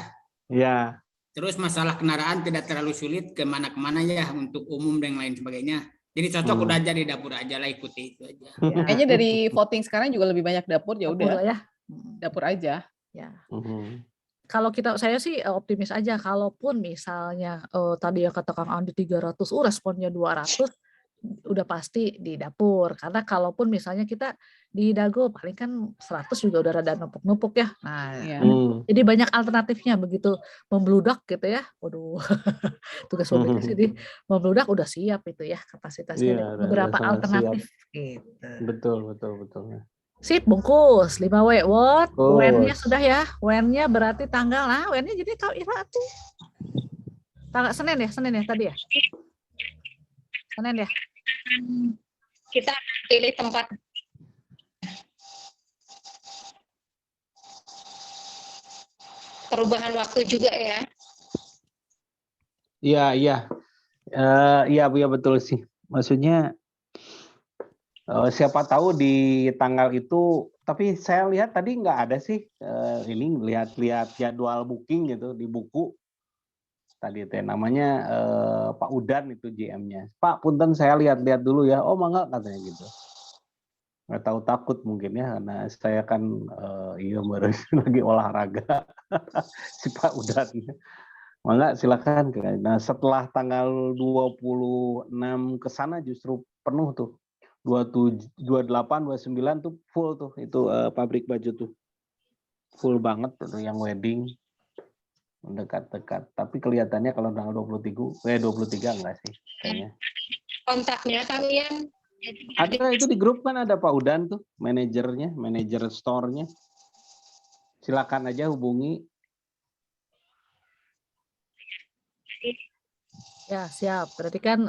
Iya. Terus masalah kendaraan tidak terlalu sulit kemana-kemana ya untuk umum dan lain sebagainya. Jadi cocok udah aja di dapur aja lah, ikuti itu aja. Ya. Kayaknya dari voting sekarang juga lebih banyak dapur ya udah. Ya. Dapur aja. Ya. Kalau saya sih optimis aja, kalaupun misalnya tadi yang kata Kang Andi 300 responnya 200, udah pasti di dapur. Karena kalaupun misalnya kita di dago paling kan 100 juga udah rada numpuk-numpuk ya. Nah, jadi banyak alternatifnya begitu membludak gitu ya. Waduh, tugas publikasi di membludak udah siap itu ya kapasitasnya. Iya, Beberapa udah alternatif siap. gitu. Betul. Sip, bungkus 5W. What? WN-nya Bungkus. sudah ya. WN-nya berarti tanggal. Nah, WN-nya jadi kau Ira tuh. Tanggal Senin ya tadi ya? Senin ya? Kita pilih tempat. Perubahan waktu juga ya. Iya. Iya betul sih. Maksudnya siapa tahu di tanggal itu, tapi saya lihat tadi nggak ada sih ini lihat jadwal booking gitu di buku. Tadi teh namanya Pak Udan itu GM-nya. Pak, punten saya lihat-lihat dulu ya. Oh, mangga katanya gitu. Nggak tahu takut mungkin ya, karena saya kan baru lagi olahraga. Si Pak Udan. Mangga silakan. Nah, setelah tanggal 26 ke sana justru penuh tuh. 27, 28, 29 tuh full tuh. Itu pabrik baju tuh. Full banget tuh yang wedding. Mendekat-dekat, tapi kelihatannya kalau tanggal 23 enggak sih kayaknya. Kontaknya kalian ada itu di grup kan, ada Pak Udan tuh, manajer store-nya. Silakan aja hubungi. Ya, siap. Berarti kan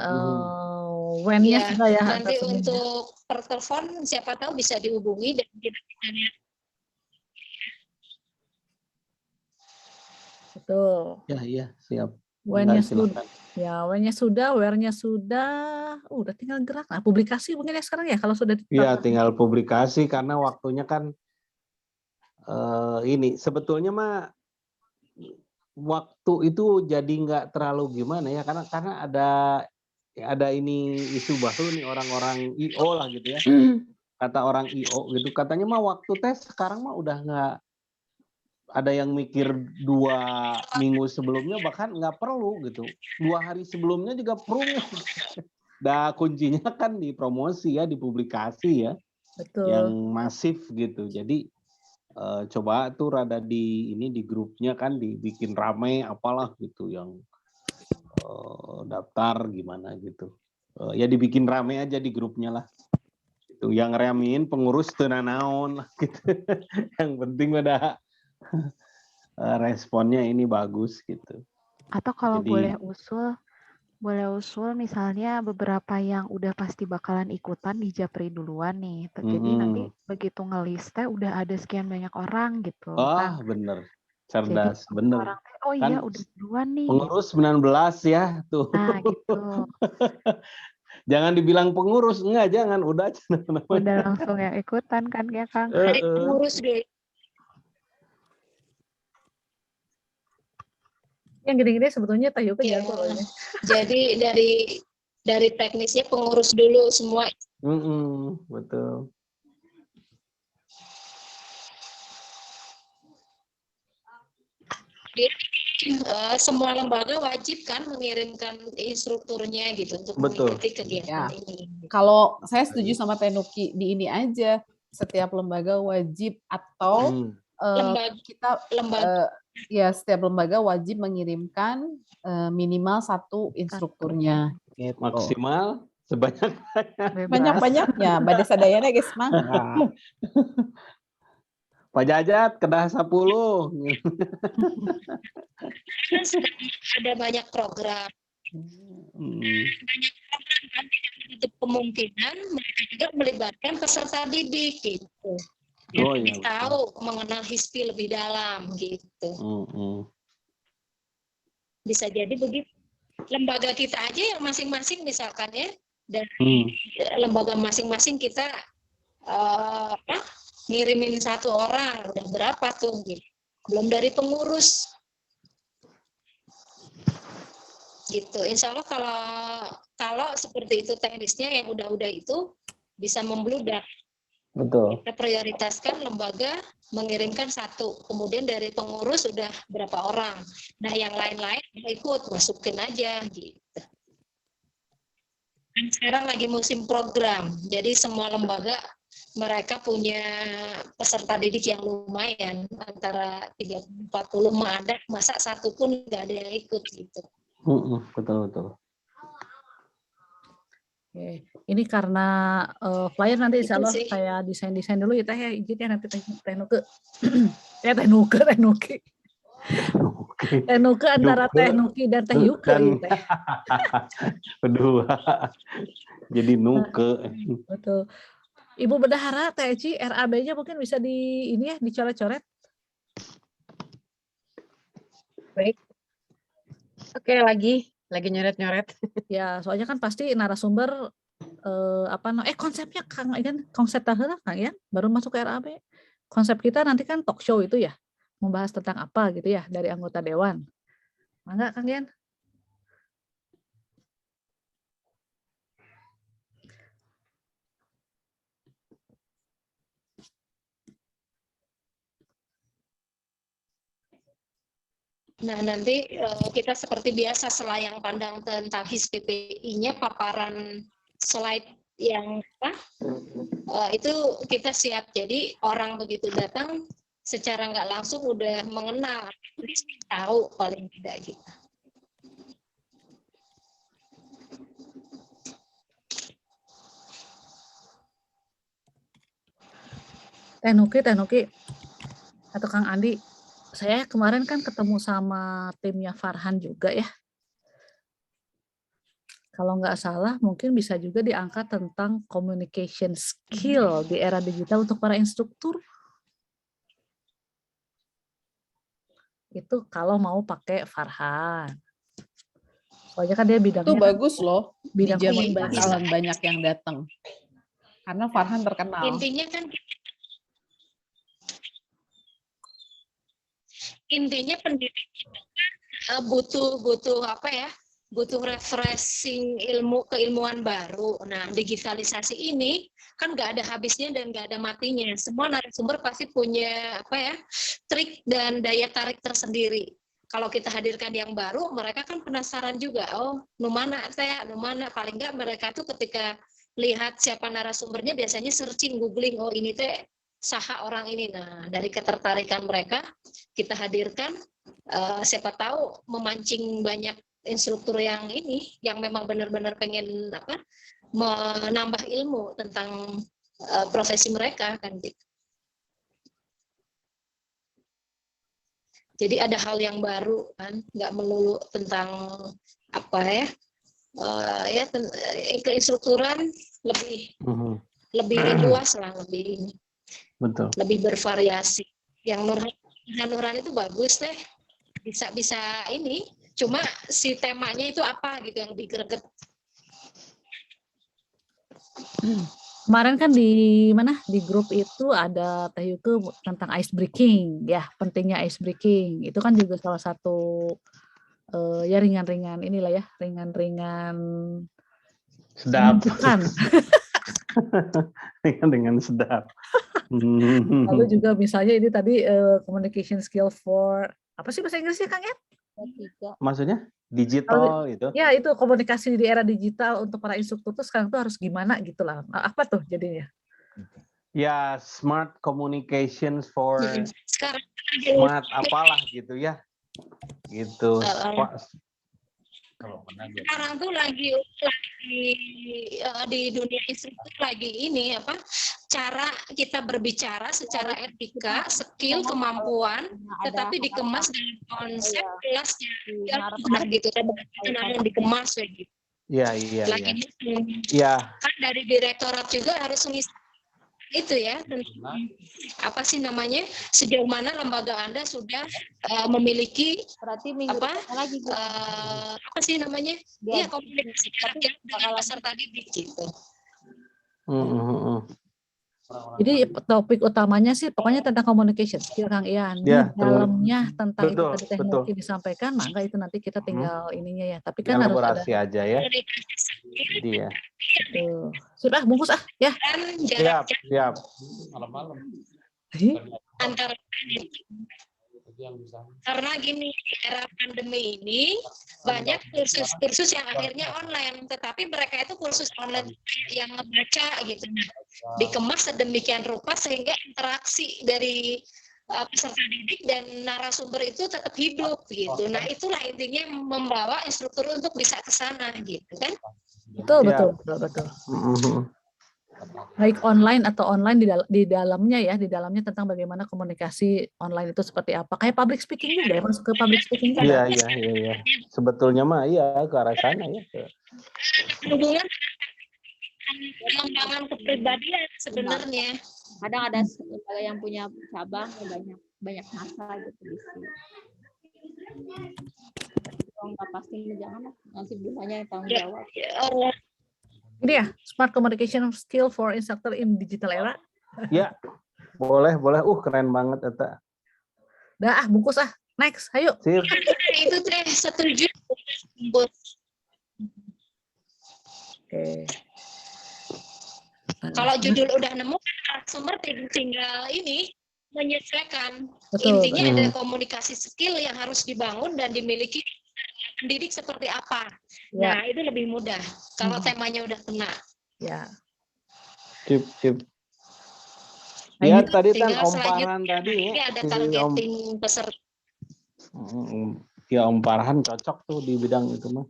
WN-nya sudah ya. Nanti untuk per telepon siapa tahu bisa dihubungi dan kita lihat. Betul. Iya, siap. WN-nya sudah. Ya, WN-nya sudah, WR-nya sudah. Udah tinggal gerak. Nah, publikasi mungkin ya sekarang ya kalau sudah Iya, tinggal publikasi karena waktunya kan ini sebetulnya mah waktu itu jadi nggak terlalu gimana ya, karena ada ini isu baru nih orang-orang IO lah gitu ya. Kata orang IO gitu, katanya mah waktu tes sekarang mah udah nggak ada yang mikir 2 minggu sebelumnya, bahkan nggak perlu gitu. 2 hari sebelumnya juga perlu. Nah, kuncinya kan di promosi ya, di publikasi ya. Betul. Yang masif gitu. Jadi coba tuh rada di grupnya kan dibikin rame apalah gitu, yang daftar gimana gitu. Ya dibikin rame aja di grupnya lah. Itu yang ramein pengurus teu nanaon gitu. Yang penting pada responnya ini bagus gitu. Atau kalau boleh usul misalnya beberapa yang udah pasti bakalan ikutan di Japri duluan nih. Jadi nanti begitu ngelistnya udah ada sekian banyak orang gitu. Oh, bener. Cerdas, jadi, bener. Orang, oh kan, iya udah duluan nih. Pengurus 19 ya tuh. Nah gitu. Jangan dibilang pengurus, jangan, udah aja. Udah langsung yang ikutan kan ya Kang. Pengurus deh. Yang gede-gede sebetulnya Tayo kan jago. Jadi dari teknisnya pengurus dulu semua. Betul. Semua lembaga wajib kan mengirimkan instrukturnya gitu untuk mengikuti kegiatan ini. Kalau saya setuju sama Tenuki di ini aja, setiap lembaga wajib atau setiap lembaga wajib mengirimkan minimal 1 instrukturnya. Gitu. Maksimal banyak-banyaknya. Bade sadayana guys mah. Pak Jajat kedah 10. Ada banyak program. Banyak program kan, tidak menutup kemungkinan mereka juga melibatkan peserta didik gitu. Jadi tahu mengenal HISPI lebih dalam gitu. Bisa jadi begitu. Lembaga kita aja yang masing-masing misalkan ya, dari lembaga masing-masing kita ngirimin 1 orang, udah berapa tuh gitu. Belum dari pengurus gitu. Insya Allah kalau seperti itu teknisnya yang udah itu bisa membludak. Betul. Kita prioritaskan lembaga mengirimkan 1, kemudian dari pengurus sudah berapa orang. Nah yang lain-lain ikut masukin aja gitu. Dan sekarang lagi musim program, jadi semua lembaga mereka punya peserta didik yang lumayan, antara 30-40 ada, masa satu pun nggak ada yang ikut gitu. Betul. Oke. Ini karena flyer nanti insya Itu Allah sih. saya desain dulu ya Teh ya, izin ya nanti Teh Nuke. Teh Nuke. Teh Nuke antara Teh Nuki dan Teh Yuke ya Teh. Kedua. Jadi Nuke. Betul. Ibu Bendahara Teh Eci, RAB-nya mungkin bisa di ini ya dicoret-coret. Baik. Oke, lagi nyoret-nyoret. Ya, soalnya kan pasti narasumber konsepnya Kang Ian, konsep tahulah Kang Ian, baru masuk ke RAB. Konsep kita nanti kan talk show itu ya, membahas tentang apa gitu ya dari anggota dewan. Mangga Kang Ian? Nah, nanti kita seperti biasa selayang pandang tentang HISPPI-nya, paparan slide yang itu kita siap. Jadi orang begitu datang secara nggak langsung udah mengenal, tahu paling tidak gitu. Teh Nuki atau Kang Andi, saya kemarin kan ketemu sama timnya Farhan juga ya. Kalau nggak salah mungkin bisa juga diangkat tentang communication skill di era digital untuk para instruktur. Itu kalau mau pakai Farhan. Soalnya kan dia bidangnya. Itu bagus loh. Bidang Dijamin bakalan banyak yang datang. Karena Farhan terkenal. Intinya pendidik itu kan butuh apa ya? Butuh refreshing keilmuan baru. Nah, digitalisasi ini kan nggak ada habisnya dan nggak ada matinya. Semua narasumber pasti punya apa ya, trik dan daya tarik tersendiri. Kalau kita hadirkan yang baru, mereka kan penasaran juga. Oh, numana paling nggak mereka tuh ketika lihat siapa narasumbernya biasanya searching, googling. Oh, ini teh saha orang ini. Nah, dari ketertarikan mereka kita hadirkan. Siapa tahu memancing banyak instruktur yang memang benar-benar pengen menambah ilmu tentang profesi mereka kan gitu. Jadi ada hal yang baru kan, nggak melulu tentang keinstrukturan lebih luas lah, lebih bervariasi. Yang Nurhan itu bagus deh, bisa ini. Cuma si temanya itu apa gitu yang lebih greget. Kemarin kan di grup itu ada Teh Yuke tentang ice breaking ya, pentingnya ice breaking. Itu kan juga salah satu ya ringan-ringan inilah ya, ringan-ringan sedap. Ringan-ringan sedap. Lalu juga misalnya ini tadi communication skill for apa sih bahasa Inggrisnya Kang Ed? Maksudnya digital itu? Ya itu komunikasi di era digital untuk para instruktur tuh sekarang tuh harus gimana gitu lah. Apa tuh jadinya? Ya smart communications for smart apalah gitu ya. Gitu. Sekarang tuh lagi di dunia instruktur lagi ini cara kita berbicara secara etika, skill, kemampuan, tetapi dikemas dengan konsep kelasnya benar gitu, yang dikemas kayak gitu. Iya. Lagi kan dari direktorat juga harus mengisi itu ya, apa sih namanya, sejauh mana lembaga Anda sudah memiliki apa sih namanya, ya komunikasi dengan peserta didik gitu. Jadi topik utamanya sih pokoknya tentang communication skill Kang Ian. Di dalamnya tentang itu tadi teknologi disampaikan, maka itu nanti kita tinggal ininya ya. Tapi kan harus ada aja ya. Iya. Sudah bungkus ya. Siap. Malam-malam. Antara Karena gini, di era pandemi ini banyak kursus-kursus yang akhirnya online, tetapi mereka itu kursus online yang ngebaca gitu. Nah, dikemas sedemikian rupa sehingga interaksi dari peserta didik dan narasumber itu tetap hidup gitu. Nah, itulah intinya membawa instruktur untuk bisa ke sana gitu kan. Betul. Baik online atau online di dalamnya ya, di dalamnya tentang bagaimana komunikasi online itu seperti apa. Kayak public speaking juga ya, masuk ke public speaking juga. Iya. Sebetulnya mah iya ke arah sana ya. Hubungan pengembangan kepribadian sebenarnya. Kadang ada lembaga yang punya cabang banyak masa gitu di sini. Kalau nggak pasti jangan nanti bunganya yang tanggung jawab. Ini ya, smart communication skill for instructor in digital era. Ya, boleh. Keren banget eta. Dah, bungkus next, ayo. Sip. Itu teh setuju. Oke. Kalau judul udah nemu, sumber tinggal ini menyesuaikan. Betul. Intinya ada komunikasi skill yang harus dibangun dan dimiliki pendidik seperti apa. Ya. Nah, itu lebih mudah kalau temanya udah kena. Ya. Sip. Nah, Ya, ini tadi kan tinggal Om Farhan tadi ini ya. ada targeting peserta. Ya, Om Farhan cocok tuh di bidang itu mah.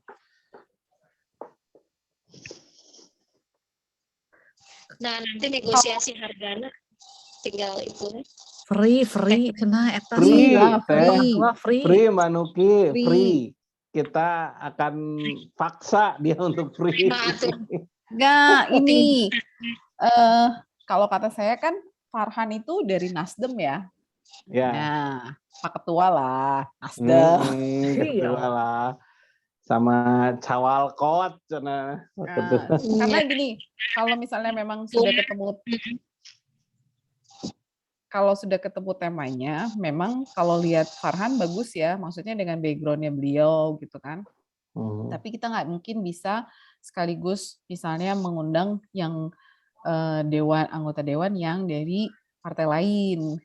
Nah, nanti negosiasi harganya tinggal itu. Free, cenah eta Free, free. Mbak Nuki, free. Kita akan paksa dia untuk free. Enggak, ini kalau kata saya kan Farhan itu dari Nasdem ya. Ya. Nah, Pak Ketua lah, Nasdem. Ketua lah. Sama Cawalkot. Karena gini, kalau misalnya memang sudah ketemu temanya, memang kalau lihat Farhan bagus ya, maksudnya dengan background-nya beliau gitu kan. Tapi kita nggak mungkin bisa sekaligus misalnya mengundang yang anggota dewan yang dari partai lain,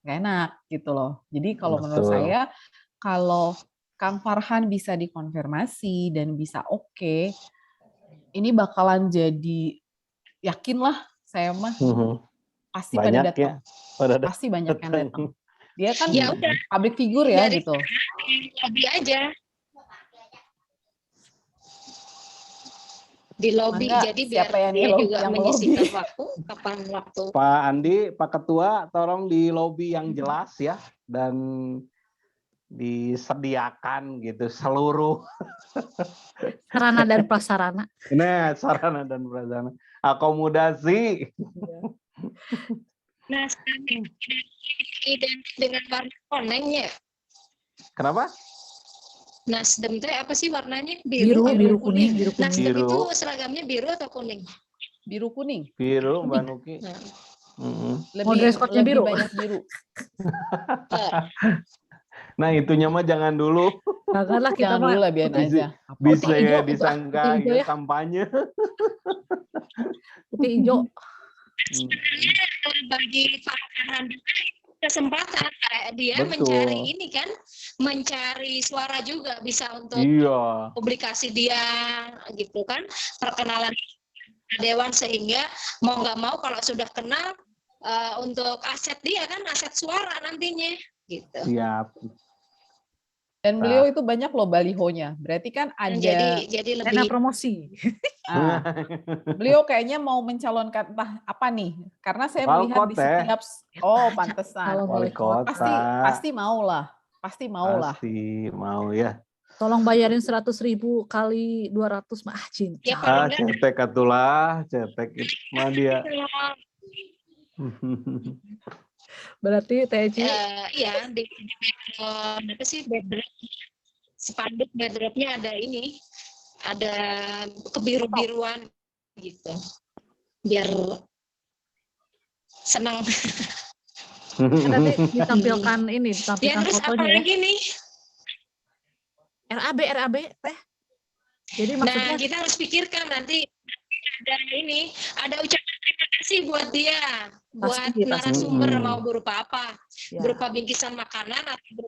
nggak enak gitu loh. Jadi kalau menurut saya, kalau Kang Farhan bisa dikonfirmasi dan bisa oke, ini bakalan jadi, yakinlah saya mah pasti banyak pada datang. Pasti banyak yang datang. Dia kan public figure ya gitu. Lobby aja. Di lobby, jadi biar dia juga menyisihkan waktu, kapan waktu. Pak Andi, Pak Ketua, tolong di lobby yang jelas ya, dan disediakan gitu seluruh sarana dan prasarana. Nah, sarana dan prasarana. Akomodasi. Nah, identik dengan warna konengnya. Kenapa? Nasdem itu apa sih warnanya? Biru kuning. Nasdem itu seragamnya biru atau kuning? Biru kuning. Biru, Mbak Nuki. Lebih biru. Banyak biru. Nah, itunya mah jangan dulu. Janganlah kita dulu lah, biar aja. Bisa ya disangka ya kampanye. Putih hijau. Sebenarnya bagi Pak Farhan kesempatan dia mencari ini kan, mencari suara juga bisa untuk publikasi dia gitu kan, perkenalan dewan, sehingga mau nggak mau kalau sudah kenal untuk aset dia kan, aset suara nantinya gitu. Siap. Dan beliau itu banyak loh balihonya. Berarti kan ada jadi lebih promosi. Beliau kayaknya mau mencalonkan apa nih? Karena saya melihat di setiap pantesan. Pasti mau lah. Pasti mau ya. Tolong bayarin 100.000 kali 200 mah cinta. Ya, cetek atulah, cetek itu mah dia. Berarti TJ iya di background apa sih, backdrop spanduk backdropnya ada ini, ada kebiru-biruan gitu biar senang. Nanti ditampilkan Ya, terus fotonya apa lagi nih? RAB teh. Jadi maksudnya kita harus pikirkan nanti ada ucapan terima kasih buat dia, buat Pasti. narasumber mau berupa apa, berupa bingkisan makanan atau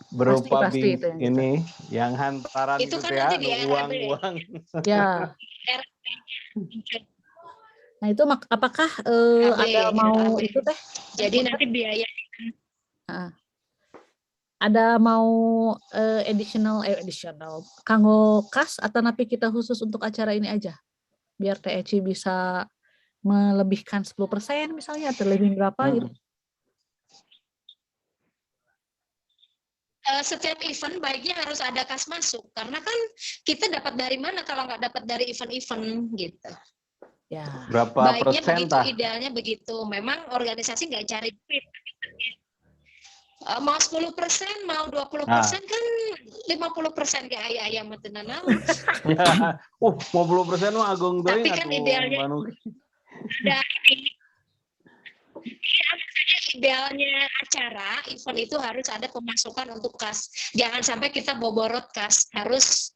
berupa pasti itu yang ini yang hantaran itu itu kan ya, nanti di RRB. uang. Ya. Nah itu apakah ada mau itu teh? Jadi nanti biaya. Ada mau additional kanggo kas atau napi kita khusus untuk acara ini aja? Biar TEC bisa melebihkan 10% misalnya atau lebih berapa gitu. Setiap event baiknya harus ada kas masuk karena kan kita dapat dari mana kalau nggak dapat dari event-event gitu. Ya. Berapa baiknya persen begitu, idealnya begitu. Memang organisasi nggak cari duit. Mau 10%, mau 20% kan 50% kayak ayam tenan. Mau 50% mah agung tuh. Tapi kan idealnya idealnya acara event itu harus ada pemasukan untuk kas. Jangan sampai kita boborot kas. Harus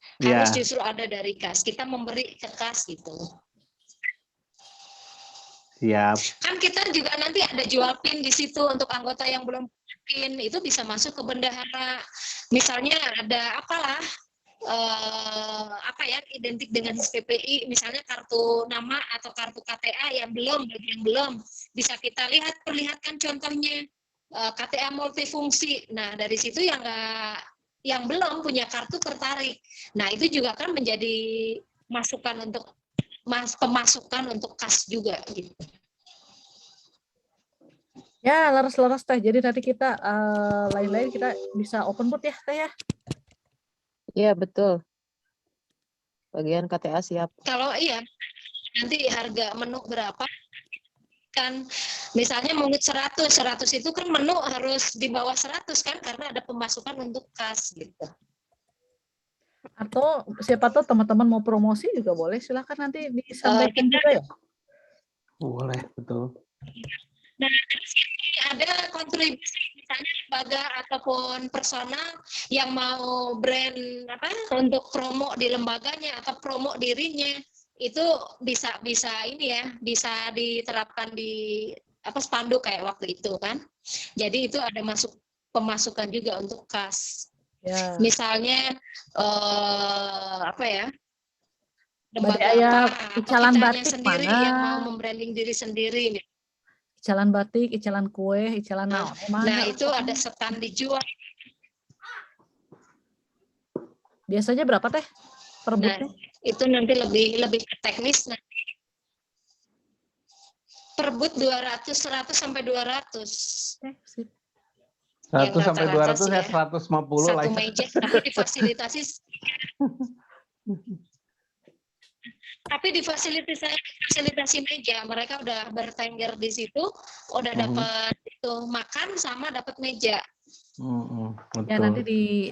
justru ada dari kas. Kita memberi ke kas gitu. Siap. Kan kita juga nanti ada jual pin di situ untuk anggota yang belum pin, itu bisa masuk ke bendahara. Misalnya ada apalah apa ya identik dengan PPI, misalnya kartu nama atau kartu KTA yang belum bisa kita perlihatkan contohnya KTA multifungsi. Nah dari situ yang belum punya kartu tertarik. Nah itu juga kan menjadi masukan untuk pemasukan untuk kas juga gitu. Ya laras teh. Jadi nanti kita lain-lain kita bisa open booth ya teh ya. Iya betul. Bagian KTA siap. Kalau nanti harga menu berapa? Kan misalnya menurut 100 itu kan menu harus di bawah 100 kan karena ada pemasukan untuk kas gitu. Atau siapa tahu teman-teman mau promosi juga boleh, silakan nanti disampaikan juga ya. Boleh, betul. Nah, ada kontribusi misalnya lembaga ataupun personal yang mau brand untuk promo di lembaganya atau promo dirinya, itu bisa bisa diterapkan di spanduk kayak waktu itu kan. Jadi itu ada pemasukan juga untuk kas. Ya. Misalnya lembaga icalan batik sendiri mana? Yang mau membranding diri sendiri. Icalan batik, icalan kue, icalan naon. Nah itu ada stand dijual. Biasanya berapa teh per booth? Itu nanti lebih teknis nanti. Per booth 100 sampai 200. 100 sampai 200 ya 150 lah. Satu meja tapi difasilitasi. Tapi difasilitasi meja, mereka udah bertengger di situ, udah dapat itu makan sama dapat meja. Betul. Ya nanti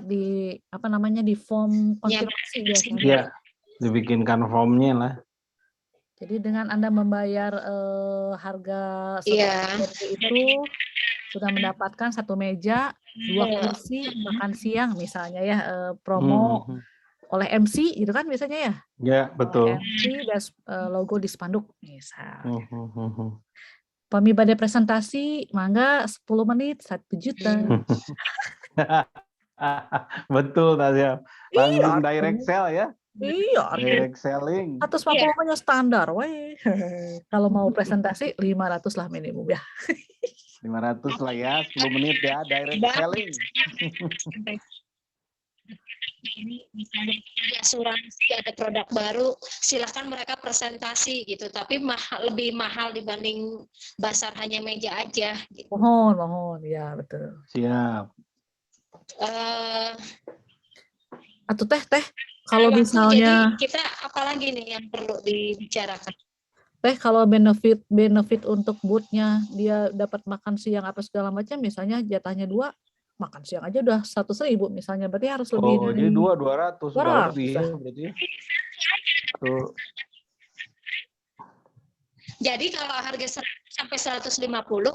di form konfirmasi biasanya. Ya, dibikinkan formnya lah. Jadi dengan Anda membayar harga itu sudah mendapatkan satu meja, 2 kursi, makan siang misalnya ya, promo oleh MC gitu kan biasanya ya? Ya, betul. MC dan logo di spanduk misal. Pemibade presentasi, mangga 10 menit 1 juta. Betul, Tasya. Langsung direct sell ya? Iya. Direct selling. 150 nya standar, weh. Kalau mau presentasi 500 lah minimum ya. 500 lah ya, 10 menit ya, direct selling. Ini misalnya dari asuransi ada produk baru, silakan mereka presentasi gitu, tapi lebih mahal dibanding basar hanya meja aja gitu. Mohon ya betul. Siap. Atau teh kalau misalnya jadi kita apalagi nih yang perlu dibicarakan? Teh kalau benefit untuk booth-nya dia dapat makan siang apa segala macam, misalnya jatahnya 2, makan siang aja udah 100.000 misalnya, berarti harus lebih dari 200 lebih ya berarti. Tuh. Jadi kalau harga 100 sampai 150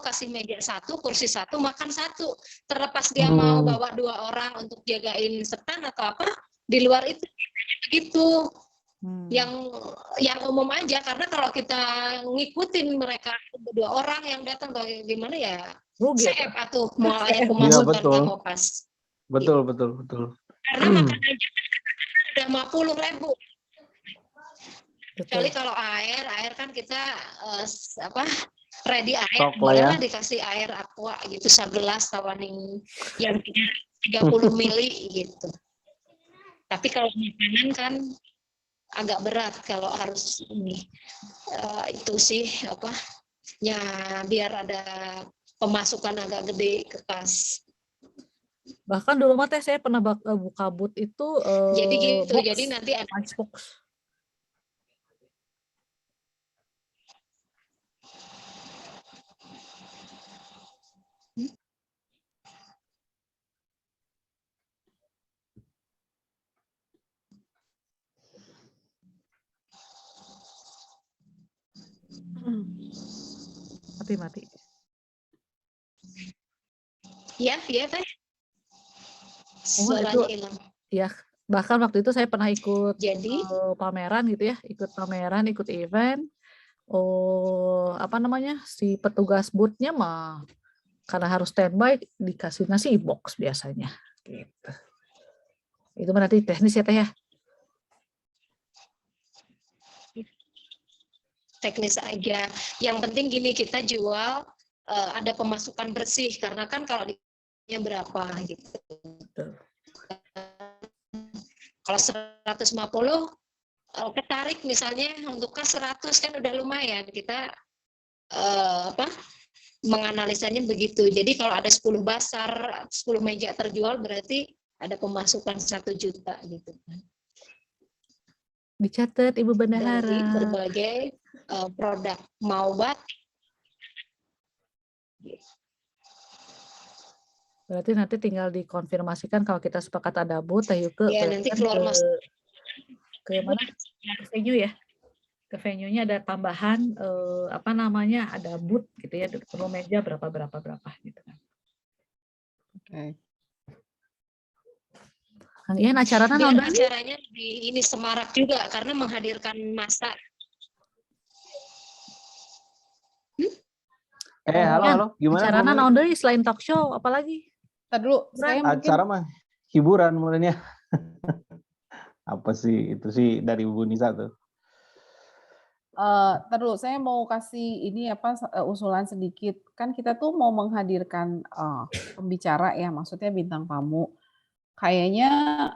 kasih meja 1, kursi 1, makan 1. Terlepas dia mau bawa 2 orang untuk jagain stand atau apa, di luar itu begitu. yang umum aja, karena kalau kita ngikutin mereka 2 orang yang datang gimana ya, CF atau mau yang pemasukan nggak mau pas. Betul. Karena makan aja udah 50.000. Kecuali kalau air kan kita ready air, bolehlah dikasih air aqua gitu 11 tawaning yang 30 mili gitu. Tapi kalau makanan kan agak berat kalau harus ini itu sih ya biar ada pemasukan agak gede ke kas. Bahkan dulu mah saya pernah buka booth itu jadi gitu, box, jadi nanti ada box. Mati. Ya Teh. Suaranya hilang. Ya, bahkan waktu itu saya pernah ikut pameran gitu ya, ikut event. Si petugas booth-nya mah karena harus standby dikasih nasi box biasanya. Gitu. Itu berarti teknis ya Teh ya? Teknis aja. Yang penting gini, kita jual ada pemasukan bersih, karena kan kalau dia berapa gitu. Kalau 150 ketarik misalnya untuk kas 100 kan udah lumayan, kita menganalisanya begitu. Jadi kalau ada 10 basar, 10 meja terjual berarti ada pemasukan 1 juta gitu kan. Dicatat Ibu Bendahara. Dari berbagai produk, mau batik. Berarti nanti tinggal dikonfirmasikan kalau kita sepakat ada booth, Teh Yuke. Ya, nanti keluar masuk. Ke mana? Ke venue ya. Ke venue-nya ada tambahan ada booth gitu ya, perlu meja berapa gitu kan. Oke. Kang Ian acaranya naon deui? Acaranya di ini semarak juga karena menghadirkan massa. Halo, gimana? Acaranya naon deui selain talk show, apalagi? Tadi dulu, saya mungkin acara mah hiburan mulanya. Apa sih itu sih dari Bu Nisa tuh? Terus saya mau kasih ini usulan sedikit. Kan kita tuh mau menghadirkan pembicara ya, maksudnya bintang tamu. Kayaknya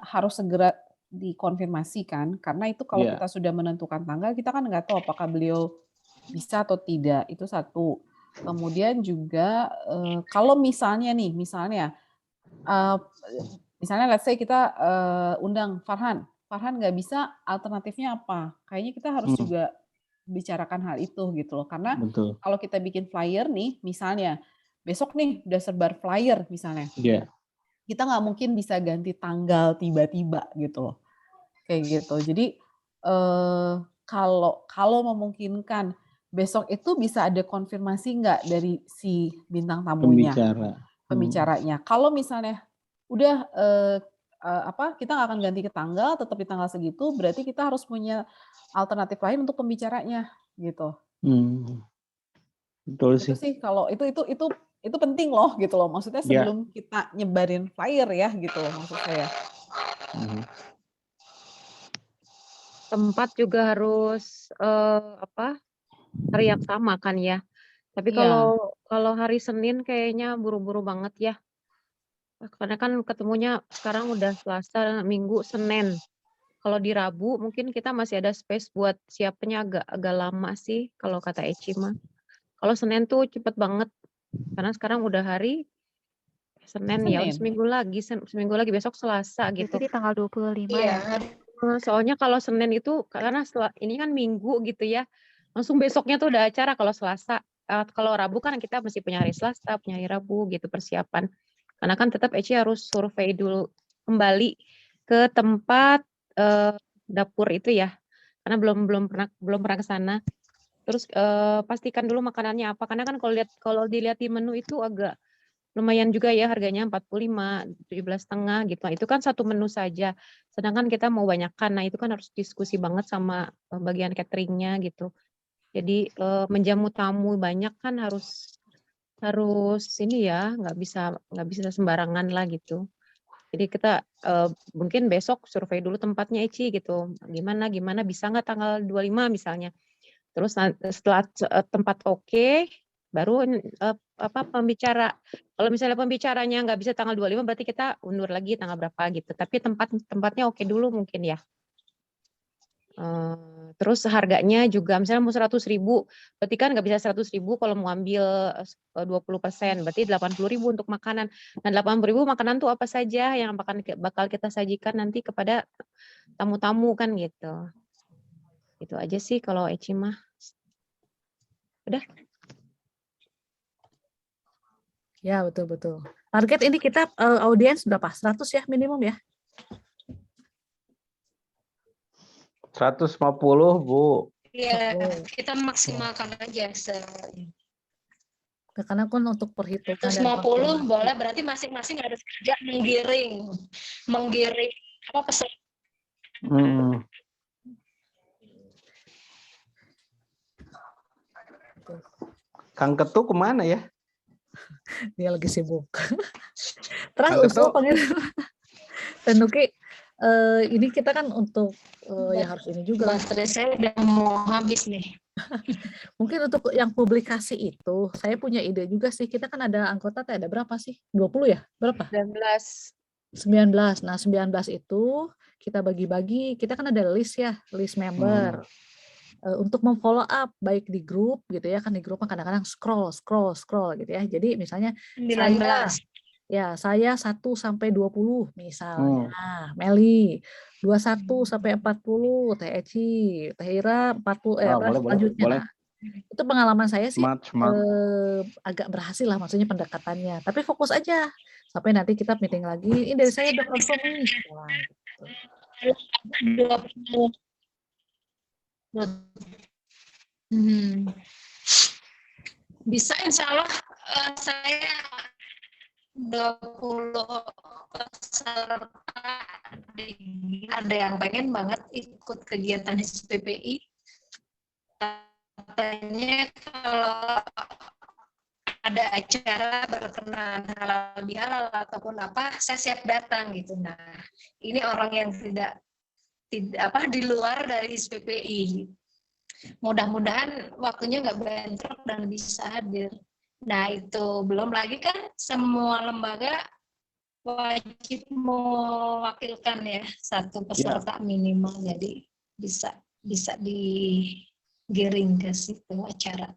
harus segera dikonfirmasikan, karena itu kalau kita sudah menentukan tanggal, kita kan nggak tahu apakah beliau bisa atau tidak. Itu satu. Kemudian juga kalau misalnya let's say kita undang Farhan nggak bisa, alternatifnya apa? Kayaknya kita harus juga bicarakan hal itu gitu loh, karena kalau kita bikin flyer nih, misalnya besok nih udah sebar flyer misalnya, kita nggak mungkin bisa ganti tanggal tiba-tiba gitu loh, kayak gitu. Jadi kalau memungkinkan besok itu bisa ada konfirmasi nggak dari si bintang tamunya, pembicaranya. Kalau misalnya udah kita nggak akan ganti ke tanggal, tetap di tanggal segitu, berarti kita harus punya alternatif lain untuk pembicaranya gitu. Betul sih. Itu sih kalau itu penting loh gitu loh. Maksudnya sebelum kita nyebarin flyer ya gitu loh maksud saya. Tempat juga harus hari yang sama kan ya. Tapi kalau hari Senin kayaknya buru-buru banget ya. Karena kan ketemunya sekarang udah Selasa, Minggu, Senin. Kalau di Rabu mungkin kita masih ada space buat siapnya agak lama sih kalau kata Eci mah. Kalau Senin tuh cepet banget. Karena sekarang udah hari Senin. Ya, seminggu lagi besok Selasa gitu. Itu di tanggal 25 ya. Soalnya kalau Senin itu karena ini kan Minggu gitu ya. Langsung besoknya tuh udah acara kalau Selasa. Kalau Rabu kan kita masih punya hari Selasa, punya hari Rabu gitu persiapan. Karena kan tetap Eci harus survei dulu kembali ke tempat dapur itu ya. Karena belum pernah ke sana. Terus pastikan dulu makanannya apa, karena kan kalau dilihat di menu itu agak lumayan juga ya harganya 45, 17,5 gitu. Nah, itu kan satu menu saja. Sedangkan kita mau banyakkan. Nah, itu kan harus diskusi banget sama bagian cateringnya gitu. Jadi menjamu tamu banyak kan harus ini ya, nggak bisa sembarangan lah gitu. Jadi kita mungkin besok survei dulu tempatnya Eci gitu. Gimana bisa nggak tanggal 25 misalnya. Terus setelah tempat oke, baru pembicara. Kalau misalnya pembicaranya nggak bisa tanggal 25 berarti kita undur lagi tanggal berapa gitu. Tapi tempatnya oke dulu mungkin ya. Terus harganya juga misalnya mau 100.000, berarti kan nggak bisa 100.000 kalau mau ambil 20%, berarti 80.000 untuk makanan. Nah 80.000 makanan tuh apa saja yang bakal kita sajikan nanti kepada tamu-tamu kan gitu. Itu aja sih kalau Eci mah. Udah. Ya betul. Target ini kita audiens berapa? 100 ya minimum ya? 150 Bu. Iya, kita maksimalkan aja. Karena kan untuk perhitungan 150 boleh, berarti masing-masing harus kerja menggiring apa pesan. Kang Ketu kemana ya? Dia lagi sibuk. Terus usul panggil Tenuki. Ini kita kan untuk ya harus ini juga. Baterai saya udah mau habis nih. Mungkin untuk yang publikasi itu, saya punya ide juga sih. Kita kan ada anggota, ada berapa sih? 20 ya? Berapa? 19. Nah, 19 itu kita bagi-bagi. Kita kan ada list ya, list member. Untuk memfollow up baik di grup gitu ya, kan di grup kadang-kadang scroll gitu ya. Jadi misalnya 19. Saya 1 sampai 20 misalnya, Meli 21 sampai 40, Teh Eci, Teh Ira 40 selanjutnya. Boleh. Itu pengalaman saya sih Smart. agak berhasil lah maksudnya pendekatannya. Tapi fokus aja sampai nanti kita meeting lagi. Ini dari saya udah confirm nih. Bisa insya Allah saya 20 peserta, ada yang pengen banget ikut kegiatan HISPPI. Katanya kalau ada acara berkenan halal bihalal ataupun apa, saya siap datang gitu. Nah, ini orang yang tidak di luar dari HISPPI. Mudah-mudahan waktunya nggak bentrok dan bisa hadir. Nah, itu belum lagi kan semua lembaga wajib mewakilkan ya satu peserta minimal, jadi bisa digiring ke situ acara.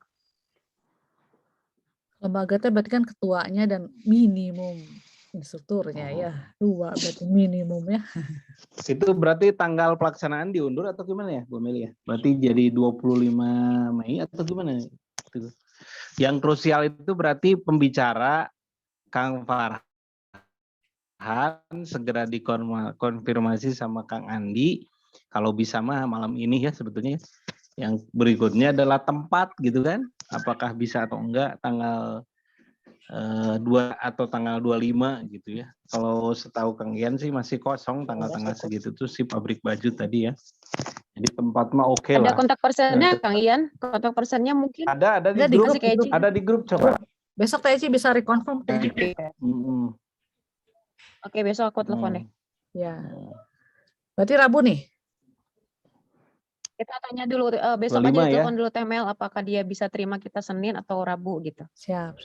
Lembaga itu berarti kan ketuanya dan minimum instrukturnya ya 2 berarti minimum ya. Itu berarti tanggal pelaksanaan diundur atau gimana ya Bu Meli ya? Berarti jadi 25 Mei atau gimana? Yang krusial itu berarti pembicara Kang Farhan segera dikonfirmasi sama Kang Andi. Kalau bisa mah malam ini ya sebetulnya. Yang berikutnya adalah tempat gitu kan. Apakah bisa atau enggak tanggal 2 atau tanggal 25 gitu ya. Kalau setahu Kang Ian sih masih kosong tanggal-tanggal segitu tuh si pabrik baju tadi ya. Jadi tempat mah oke lah. Ada kontak personnya Kang Ian? Kontak personnya mungkin? Ada di grup. Ada di grup coba. Besok Teh Eci bisa reconfirm. Oke, besok aku telepon deh. Ya. Berarti Rabu nih. Kita tanya dulu besok aja telepon dulu Teh Mel apakah dia bisa terima kita Senin atau Rabu gitu. Siap.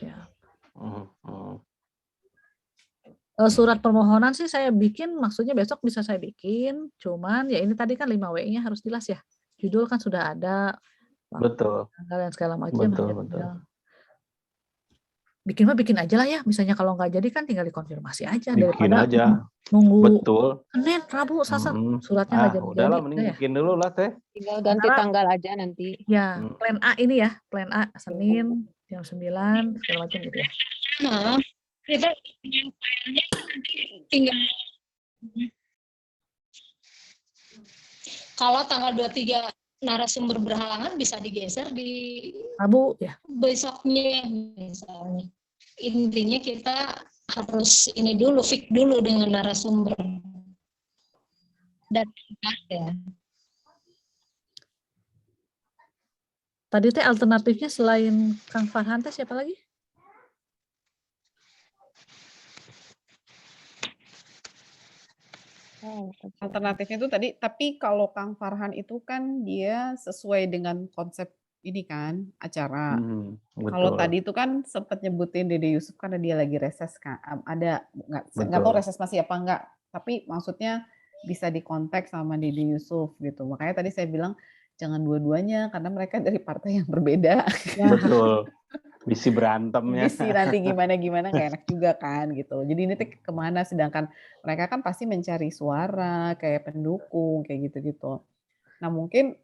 Surat permohonan sih saya bikin, maksudnya besok bisa saya bikin, cuman ya ini tadi kan 5W-nya harus jelas ya. Judul kan sudah ada. Betul. Tanggal dan segala macam. Betul. Bikin aja lah ya, misalnya kalau nggak jadi kan tinggal dikonfirmasi aja. Bikin daripada aja. Nunggu Betul. Senin, Rabu, Selasa, suratnya nggak jadi. Udahlah mending bikin dulu lah Teh. Tinggal ganti tanggal aja nanti. Ya, plan A ini ya, plan A Senin jam 9 segala macam gitu ya. Kita tinggal kalau tanggal 23 narasumber berhalangan bisa digeser di Rabu ya. Besoknya misalnya. intinya kita harus ini dulu, fix dulu dengan narasumber dan ya. Tadi teh alternatifnya selain Kang Farhan teh siapa lagi? Alternatifnya itu tadi, tapi kalau Kang Farhan itu kan dia sesuai dengan konsep ini kan acara. Kalau Betul. tadi itu kan sempat nyebutin Dede Yusuf karena dia lagi reses kan, ada nggak tahu reses masih apa enggak, tapi maksudnya bisa dikontak sama Dede Yusuf gitu. Makanya tadi saya bilang jangan dua-duanya karena mereka dari partai yang berbeda. Betul. Bisi berantemnya. Bisi nanti gimana nggak enak juga kan gitu. Jadi ini tuh kemana, sedangkan mereka kan pasti mencari suara kayak pendukung kayak gitu-gitu. Nah mungkin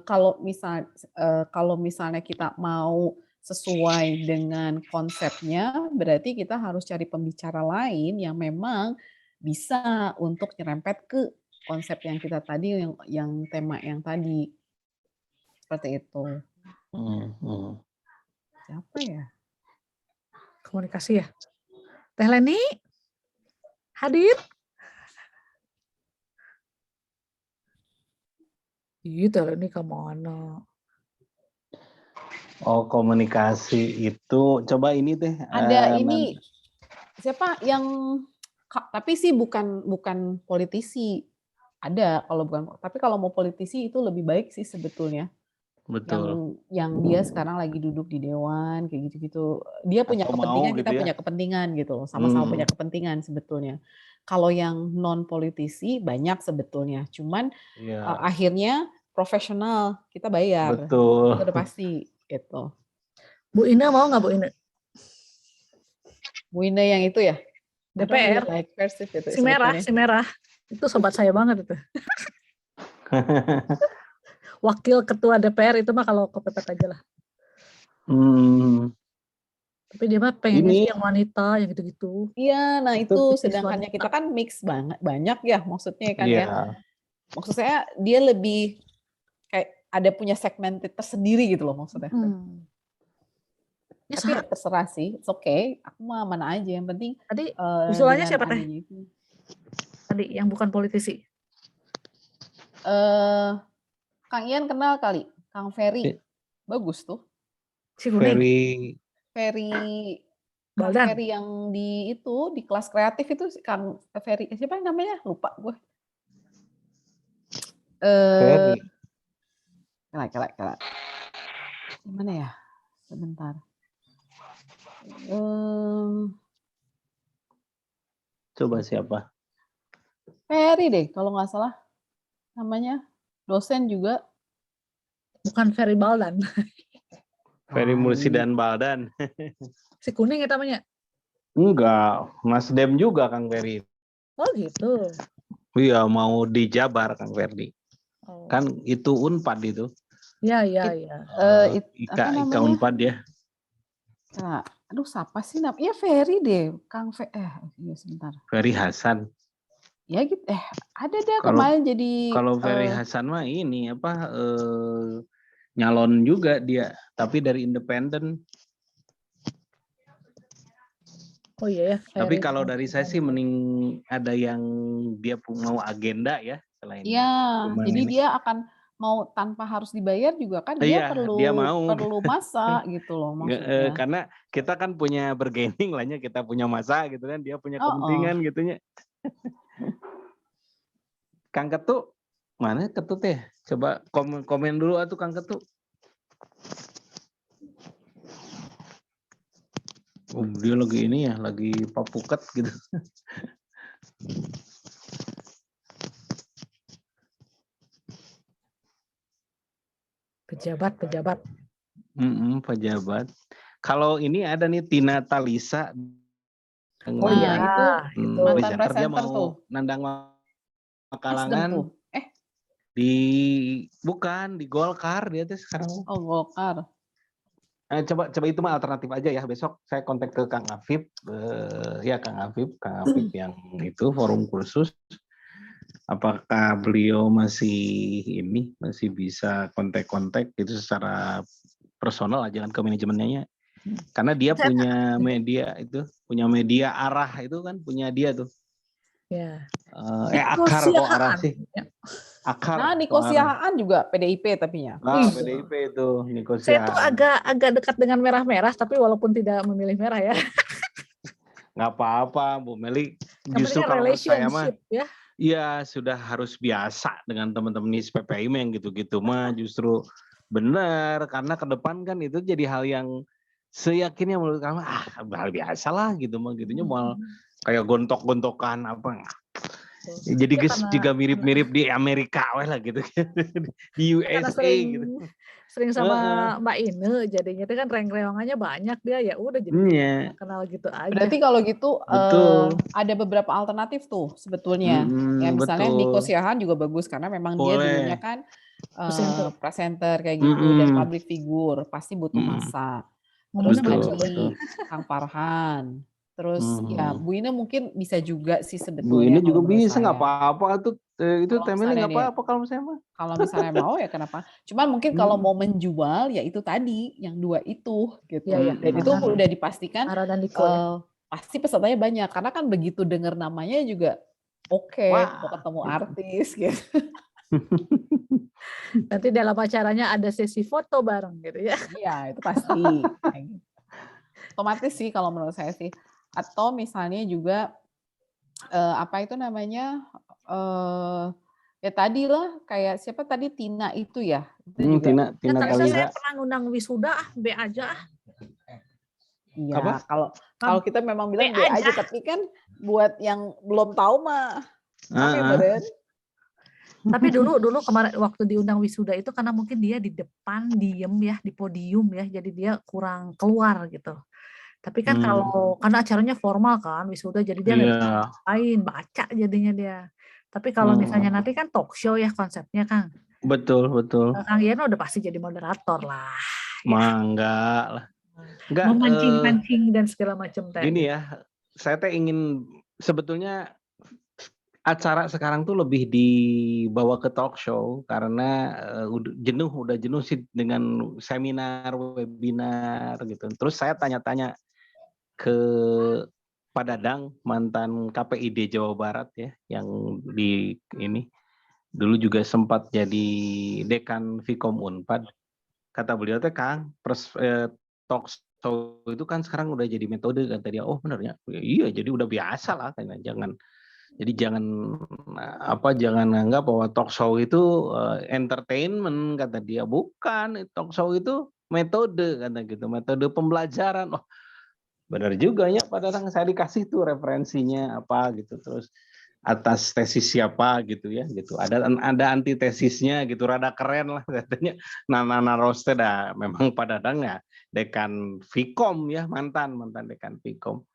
kalau misalnya kita mau sesuai dengan konsepnya, berarti kita harus cari pembicara lain yang memang bisa untuk nyerempet ke konsep yang kita tadi, yang tema yang tadi. Seperti itu. Siapa ya? Komunikasi ya. Teh Leni hadir? Iya, Teh Leni kemana? Oh, komunikasi itu coba ini teh. Ada ini siapa yang tapi sih bukan politisi. Ada kalau bukan, tapi kalau mau politisi itu lebih baik sih sebetulnya. Betul. Yang dia sekarang lagi duduk di dewan kayak gitu-gitu. Dia punya Atau kepentingan, mau kita gitu ya. punya kepentingan gitu. Sama-sama punya kepentingan sebetulnya. Kalau yang non politisi banyak sebetulnya. Cuman akhirnya profesional kita bayar. Betul. Itu udah pasti gitu. Bu Ina mau nggak Bu Ina? Bu Ina yang itu ya? DPR. Like persif itu si merah. Itu sobat saya banget itu. Wakil ketua DPR itu mah kalau kepepet aja lah. Tapi dia mah pengennya sih yang wanita, yang gitu-gitu. Iya, nah itu sedangkannya kita kan mix banyak ya maksudnya kan ya. Maksud saya dia lebih kayak ada punya segmented tersendiri gitu loh maksudnya. Tapi ya terserah sih, it's okay. Aku mah mana aja, yang penting tadi usulannya siapa teh? Itu. Tadi yang bukan politisi. Kang Ian kenal kali, Kang Ferry. Bagus tuh. Si kuning. Ferry Baldan. Ferry yang di kelas kreatif itu Kang Ferry, siapa namanya? Lupa gue. Ferry. Kelak. Gimana ya? Sebentar. Coba siapa? Ferry deh, kalau nggak salah namanya. Dosen juga. Bukan Ferry Baldan. Ferry Mursi dan Baldan. Si kuning ya namanya? Enggak, Nasdem juga Kang Ferry. Oh gitu. Iya, mau di Jabar Kang Ferdi. Kan itu Unpad itu. Iya. Ika Unpad ya. Nah, aduh siapa sih namanya? Ya Ferry deh, Kang iya sebentar. Ferry Hasan. Ya gitu, ada deh kemarin jadi. Kalau Ferry Hasan mah ini nyalon juga dia, tapi dari independen. Oh iya ya. Tapi kalau dari saya sih mending ada yang dia mau agenda ya selain. Iya, jadi dia akan mau tanpa harus dibayar juga kan dia perlu masa gitu loh maksudnya. Karena kita kan punya bargaining lahnya, kita punya masa gitu kan, dia punya kepentingan gitunya. Kang Ketu, mana Ketu teh? Coba komen dulu atuh Kang Ketu. Oh, dia lagi ini ya, lagi papuket gitu. Pejabat. Pejabat. Kalau ini ada nih Tina Talisa. Oh iya, itu mantan presenter mau tuh. Nandang Makalangan. Bukan di Golkar dia tuh sekarang. Oh, Golkar. Coba itu mah alternatif aja ya. Besok saya kontak ke Kang Afif. Kang Afif yang itu forum kursus. Apakah beliau masih bisa kontak gitu secara personal, jangan ke manajemennya. Karena dia punya media arah itu kan punya dia tuh. Ya. Akar kok arah sih. Akar. Nah, Nico Siahaan juga PDIP tapinya. PDIP itu Nico Siahaan. Saya tuh agak dekat dengan merah-merah, tapi walaupun tidak memilih merah ya. Nggak apa-apa, Bu Meli. Justru kalau menurut saya mah, ya. Iya, sudah harus biasa dengan teman-teman di PPI yang gitu-gitu mah justru benar, karena ke depan kan itu jadi hal yang seyakinnya menurut kamu hal biasa lah gitu mah gitunya mau kayak gontok-gontokan apa. Jadi juga mirip-mirip di Amerika lah gitu. Di USA gitu. Sering sama Mbak Ine jadinya itu kan reong-reongannya banyak dia ya udah jadi kenal gitu aja. Berarti kalau gitu ada beberapa alternatif tuh sebetulnya. Ya misalnya Nico Siahaan juga bagus karena memang dia dulunya kan presenter kayak gitu dan public figure, pasti butuh masa. Terus tadi Kang Farhan. Terus ya Bu Ine mungkin bisa juga sih sebetulnya. Bu Ine juga bisa nggak apa-apa tuh. Itu Temeli nggak apa-apa kalau misalnya kalau misalnya mau ya kenapa? Cuman mungkin kalau mau menjual ya itu tadi yang 2 itu gitu. Dan itu udah dipastikan pasti pesertanya banyak karena kan begitu dengar namanya juga mau ketemu artis gitu. Nanti dalam acaranya ada sesi foto bareng gitu ya. Iya, itu pasti. Otomatis sih kalau menurut saya sih. Atau misalnya juga apa itu namanya ya tadi lah kayak siapa tadi Tina itu ya. Itu juga. Tina saya pernah ngundang wisuda B aja. Iya, kalau kita memang bilang B aja tapi kan buat yang belum tahu mah. Tapi dulu kemarin waktu diundang wisuda itu karena mungkin dia di depan diem ya di podium ya jadi dia kurang keluar gitu. Tapi kan kalau karena acaranya formal kan wisuda jadi dia ngapain baca jadinya dia. Tapi kalau misalnya nanti kan talk show ya konsepnya Kang. Betul. Kang Yeno udah pasti jadi moderator lah. Enggak lah. Memancing-mancing dan segala macam tadi. Gini ya, saya ingin sebetulnya acara sekarang tuh lebih dibawa ke talk show karena udah jenuh sih dengan seminar, webinar gitu. Terus saya tanya-tanya ke Pak Dadang, mantan KPID Jawa Barat ya, yang di ini dulu juga sempat jadi dekan Vkom Unpad. Kata beliau teh Kang, talk show itu kan sekarang udah jadi metode kata dia. Oh benernya, iya jadi udah biasa lah, jangan anggap bahwa talk show itu entertainment kata dia. Bukan, talk show itu metode kata gitu, metode pembelajaran. Oh benar juga ya pada saya dikasih tuh referensinya apa gitu, terus atas tesis siapa gitu ya gitu, ada antitesisnya gitu, rada keren lah katanya. Nana Roste dah memang Pak Dadang ya dekan Vkom ya, mantan dekan Vkom.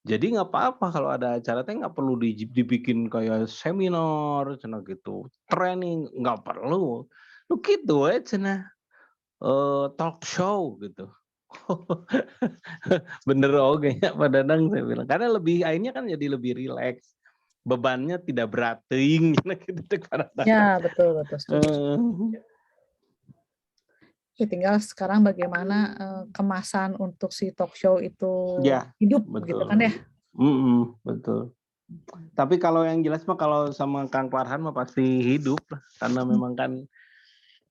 Jadi nggak apa-apa kalau ada acara teh nggak perlu dibikin kayak seminar cina gitu, training nggak perlu, lu gitu cina talk show gitu. Bener ya Pak Dadang saya bilang, karena lebih akhirnya kan jadi lebih rileks, bebannya tidak berat ting gitu. Ya betul. Ya, tinggal sekarang bagaimana kemasan untuk si talk show itu hidup betul. Gitu kan ya. Betul. Tapi kalau yang jelas mah kalau sama Kang Farhan mah pasti hidup lah, karena memang kan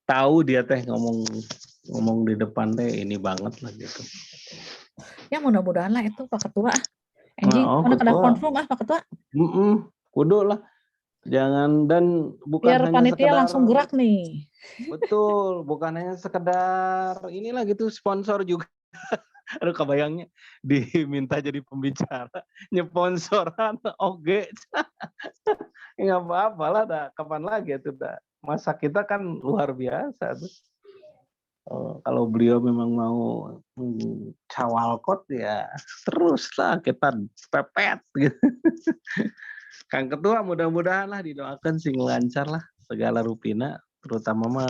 tahu dia teh ngomong di depan teh ini banget lah gitu. Ya mudah-mudahan lah itu Pak Ketua. Mana kena konfirm Pak Ketua? Kudu lah. Jangan, dan bukan biar hanya panitia sekedar, langsung gerak nih. Betul, bukan hanya sekedar inilah gitu, sponsor juga. Aduh kebayangnya diminta jadi pembicara, nyeponsoran, oke. Nggak apa-apa lah, kapan lagi itu dah. Masa kita kan luar biasa tuh. Kalau beliau memang mau cawalkot ya teruslah kita pepet gitu. Kang Ketua mudah-mudahan lah didoakan sing lancar lah segala rupina, terutama mah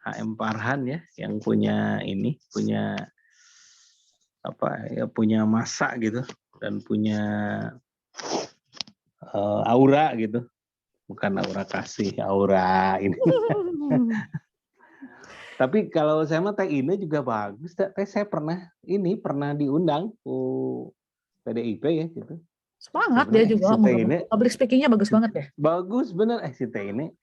HM Farhan ya yang punya punya masa gitu dan punya aura gitu, bukan aura kasih, aura ini. Tapi kalau saya mah Teh Ine juga bagus. Teh saya pernah diundang ke PDIP ya gitu. Semangat dia juga si Teh Ine, public speaking-nya bagus banget ya. Bagus bener si Teh Ine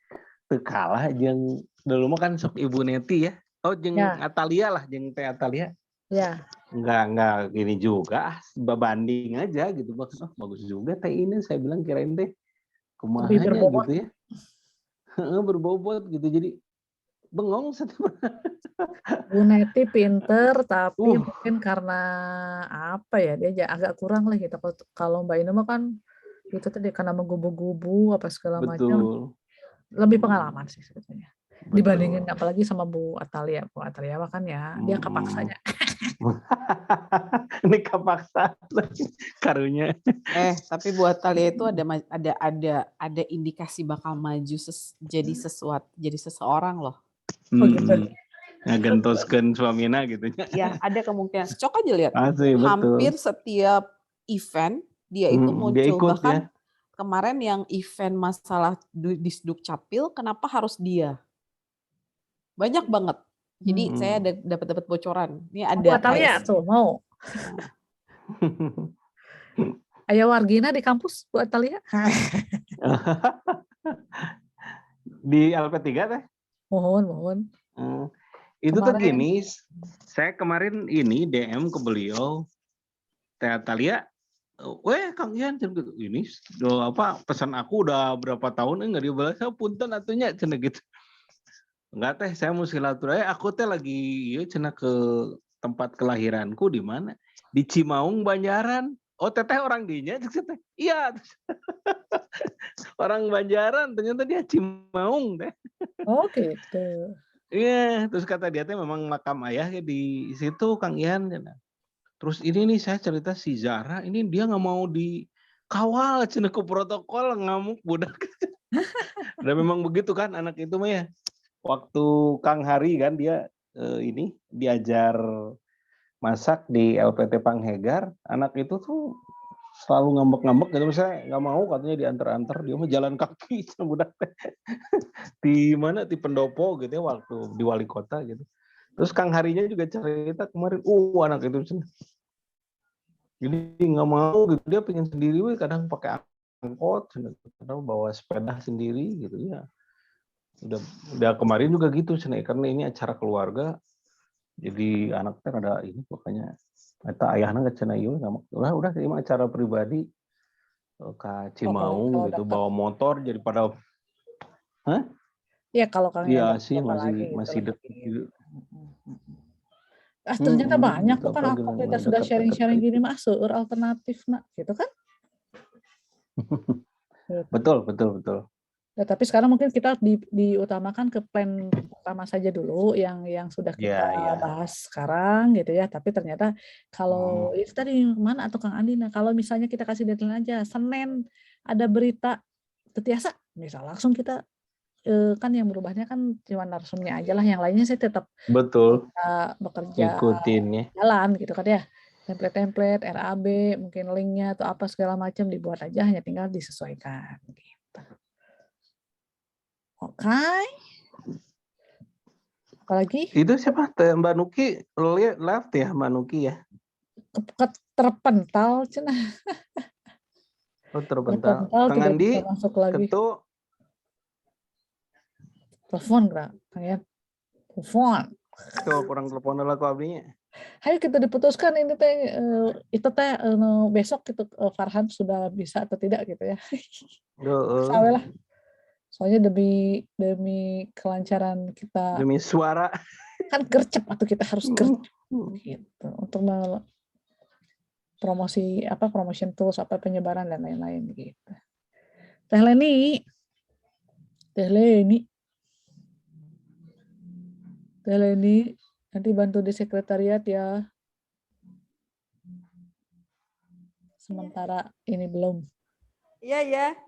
teu kalah jeung dulu mah kan sok Ibu Neti ya. Oh jeung Atalia lah, jeung Teh Atalia. Ya. Enggak gini juga, babanding aja gitu. Bagus juga Teh Ine, saya bilang kirain teh kumahanya gitu ya. Berbobot gitu, jadi bengong satu. Bu Neti pinter, tapi mungkin karena apa ya, dia agak kurang lah gitu. Kalau Mbak Ine mah kan itu tadi karena menggubu-gubu apa segala macam. Lebih pengalaman sih sebetulnya. Dibandingin apalagi sama Bu Atalia. Bu Atalia mah kan ya dia kepaksanya. Ini kepaksa karunya. Tapi Bu Atalia itu ada indikasi bakal maju jadi seseorang loh. Gitu. Ngagentoskeun suamina gitu ya. Ada kemungkinan. Cok aja lihat. Betul. Hampir setiap event dia itu muncul, ikut, bahkan ya. Kemarin yang event masalah di Dukcapil, kenapa harus dia? Banyak banget. Jadi saya dapat bocoran. Ini ada Atalia tuh mau. Aya Wargina di kampus Bu Atalia. Di LP3 teh? Mohon. Itu tuh gini, saya kemarin ini DM ke beliau, Teh Atalia, Kang Ian, ini pesan aku udah berapa tahun nggak dibalas, punten atunya cenah gitu. Enggak teh, saya mau silaturahmi, aku teh lagi cenah ke tempat kelahiranku di mana? Di Cimaung, Banjaran. Oh, teteh orang dinya, teh. Iya. Orang Banjaran, ternyata dia Cimaung teh. Oh gitu. Iya, terus kata dia teh memang makam ayahnya di situ Kang Ian. Terus ini nih saya cerita si Zara, ini dia nggak mau dikawal cenah ku protokol, ngamuk budak. Dan memang begitu kan anak itu mah ya. Waktu Kang Hari kan dia ini diajar masak di LPT Panghegar, anak itu tuh selalu ngambek-ngambek gitu, misalnya nggak mau katanya diantar-antar, dia mah jalan kaki budak di mana di pendopo gitu ya waktu di wali kota gitu. Terus Kang Harinya juga cerita kemarin, anak itu jadi nggak mau gitu, dia pengen sendiri, kadang pakai angkot, kadang bawa sepeda sendiri gitu ya. Udah kemarin juga gitu, karena ini acara keluarga, jadi anaknya ada ini pokoknya. Eta ayahna ke cenah ieu udah terima acara pribadi ke Cimaung gitu bawa motor jadi pada Ya kalau Kang Iya sih masih dekat gitu. Ternyata banyak tuh kan kita sudah sharing-sharing gini mah seueur alternatif gitu kan. Betul. Ya, tapi sekarang mungkin kita diutamakan ke plan pertama saja dulu yang sudah kita bahas sekarang gitu ya. Tapi ternyata kalau itu tadi mana atau Kang Andi, kalau misalnya kita kasih deadline aja Senin ada berita Tetiasa, misal langsung kita kan yang berubahnya kan cuma narsumnya aja lah, yang lainnya saya tetap bekerja ikutin ya jalan gitu kan ya. Template RAB mungkin linknya atau apa segala macam dibuat aja, hanya tinggal disesuaikan gitu. Oke. Apalagi? Itu siapa? Mbak Nuki left ya, Mbak Nuki ya? Terpental cenah. Oh, terpental. Kang Andi masuk lagi. Ketu. Telepon Kang ya. Telepon. Tuh kurang telepon lah ku abdinya. Hayo kita diputuskan ini teh itu teh besok gitu Farhan sudah bisa atau tidak gitu ya. Salah lah. Soalnya demi kelancaran kita. Demi suara. Kan gercep atau kita harus gercep gitu untuk promotion tools penyebaran dan lain-lain gitu. Teh Leni nanti bantu di sekretariat ya. Sementara ini belum. Iya.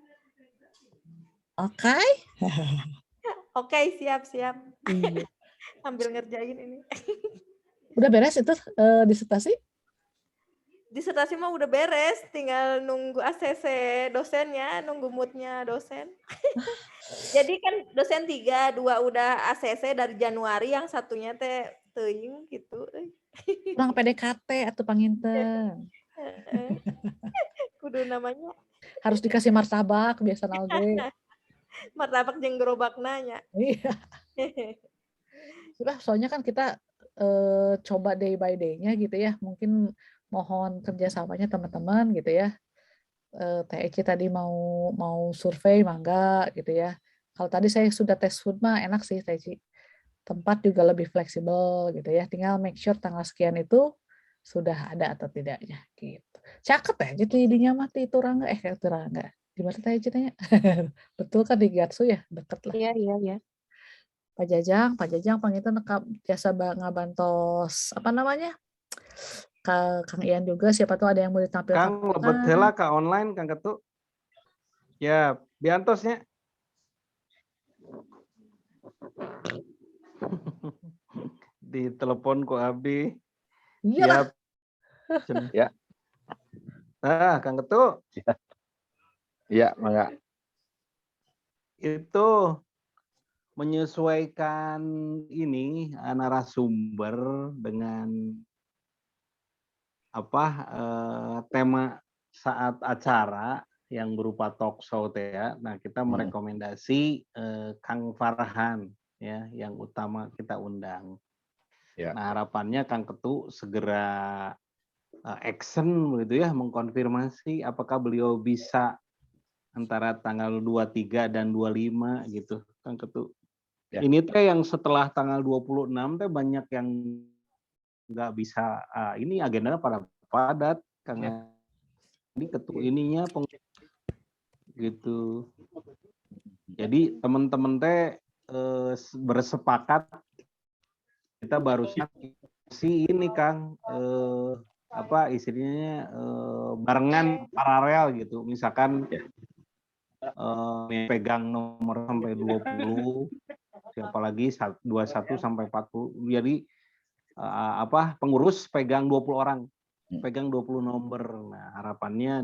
Oke. Oke, siap. Ambil ngerjain ini. Udah beres itu disertasi? disertasi mah udah beres, tinggal nunggu ACC dosennya, nunggu moodnya dosen. Jadi kan dosen 3, 2 udah ACC dari Januari, yang satunya teh teuing gitu. Kurang PDKT atau panginten. Kudu namanya. Harus dikasih martabak biasa nalge. Martabak jeung gerobakna nya. Iya. Sudah, soalnya kan kita coba day by day-nya gitu ya. Mungkin mohon kerjasamanya teman-teman gitu ya. Teh Eci tadi mau survei mangga gitu ya. Kalau tadi saya sudah tes food mah enak sih Teh Eci. Tempat juga lebih fleksibel gitu ya. Tinggal make sure tanggal sekian itu sudah ada atau tidaknya gitu. Caket ya jadi dinya mati itu Rangga itu Rangga. Di mana Teh Eci tanya? Betul kan di Gatsu ya, deket lah. Iya. Pak Jajang panggilnya nekap jasa ngabantos apa namanya? Kang Ian juga, siapa tahu ada yang mau ditampilkan. Kang lebet heula ka online Kang Ketu. Ya, biantosnya. Di telepon ku Abdi. Iya. Ya. Nah, Kang Ketu. Ya, mangga. Itu menyesuaikan ini narasumber dengan tema saat acara yang berupa talk show ya. Nah, kita merekomendasi Kang Farhan ya yang utama kita undang. Ya. Nah, harapannya Kang Ketu segera action begitu ya, mengkonfirmasi apakah beliau bisa antara tanggal 23 dan 25 gitu, Kang Ketu. Ya. Ini teh yang setelah tanggal 26 teh banyak yang nggak bisa, ini agendanya pada padat, Kang. Ya. Ini Ketu ininya gitu. Jadi teman-teman teh bersepakat kita baru si ini Kang istilahnya barengan paralel gitu. Misalkan pegang nomor sampai 20, siapa lagi 21 sampai 40. Jadi pengurus pegang 20 orang, pegang 20 nomor. Nah, harapannya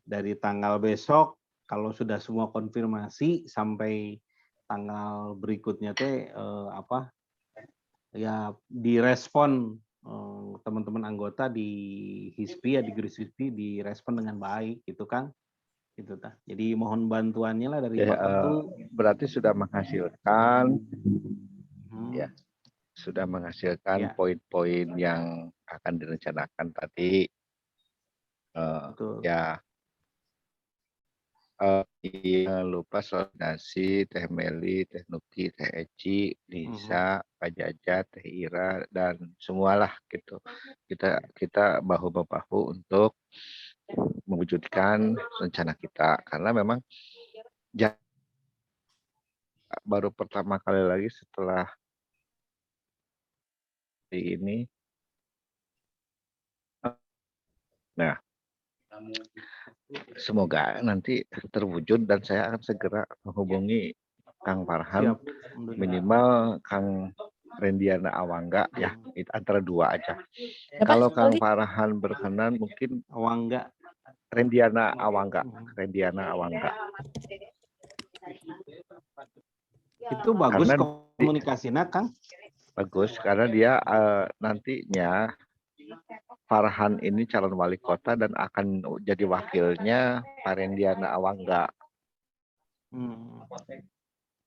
dari tanggal besok kalau sudah semua konfirmasi sampai tanggal berikutnya teh ya direspon teman-teman anggota di HISPI ya di Gris HISPI direspon dengan baik gitu kan. Gitu tah. Jadi mohon bantuannya lah dari Pak Ketu. Berarti sudah menghasilkan ya. Sudah menghasilkan poin-poin yang akan direncanakan tadi. Ya. Lupa koordinasi Teh Meli, Teh Nuki, Teh Eci, Nisa, Pak Jaja, Teh Ira dan semualah gitu. Kita bahu-bahu untuk mewujudkan rencana kita karena memang baru pertama kali lagi setelah ini. Nah, semoga nanti terwujud dan saya akan segera menghubungi Kang Farhan, minimal Kang Rendiana Awangga ya, itu antara dua aja. Kalau Kang Farhan berkenan mungkin Awangga, Rendiana Awangga. Itu bagus komunikasinya Kang. Bagus karena dia nantinya Farhan ini calon wali kota dan akan jadi wakilnya Pak Rendiana Awangga.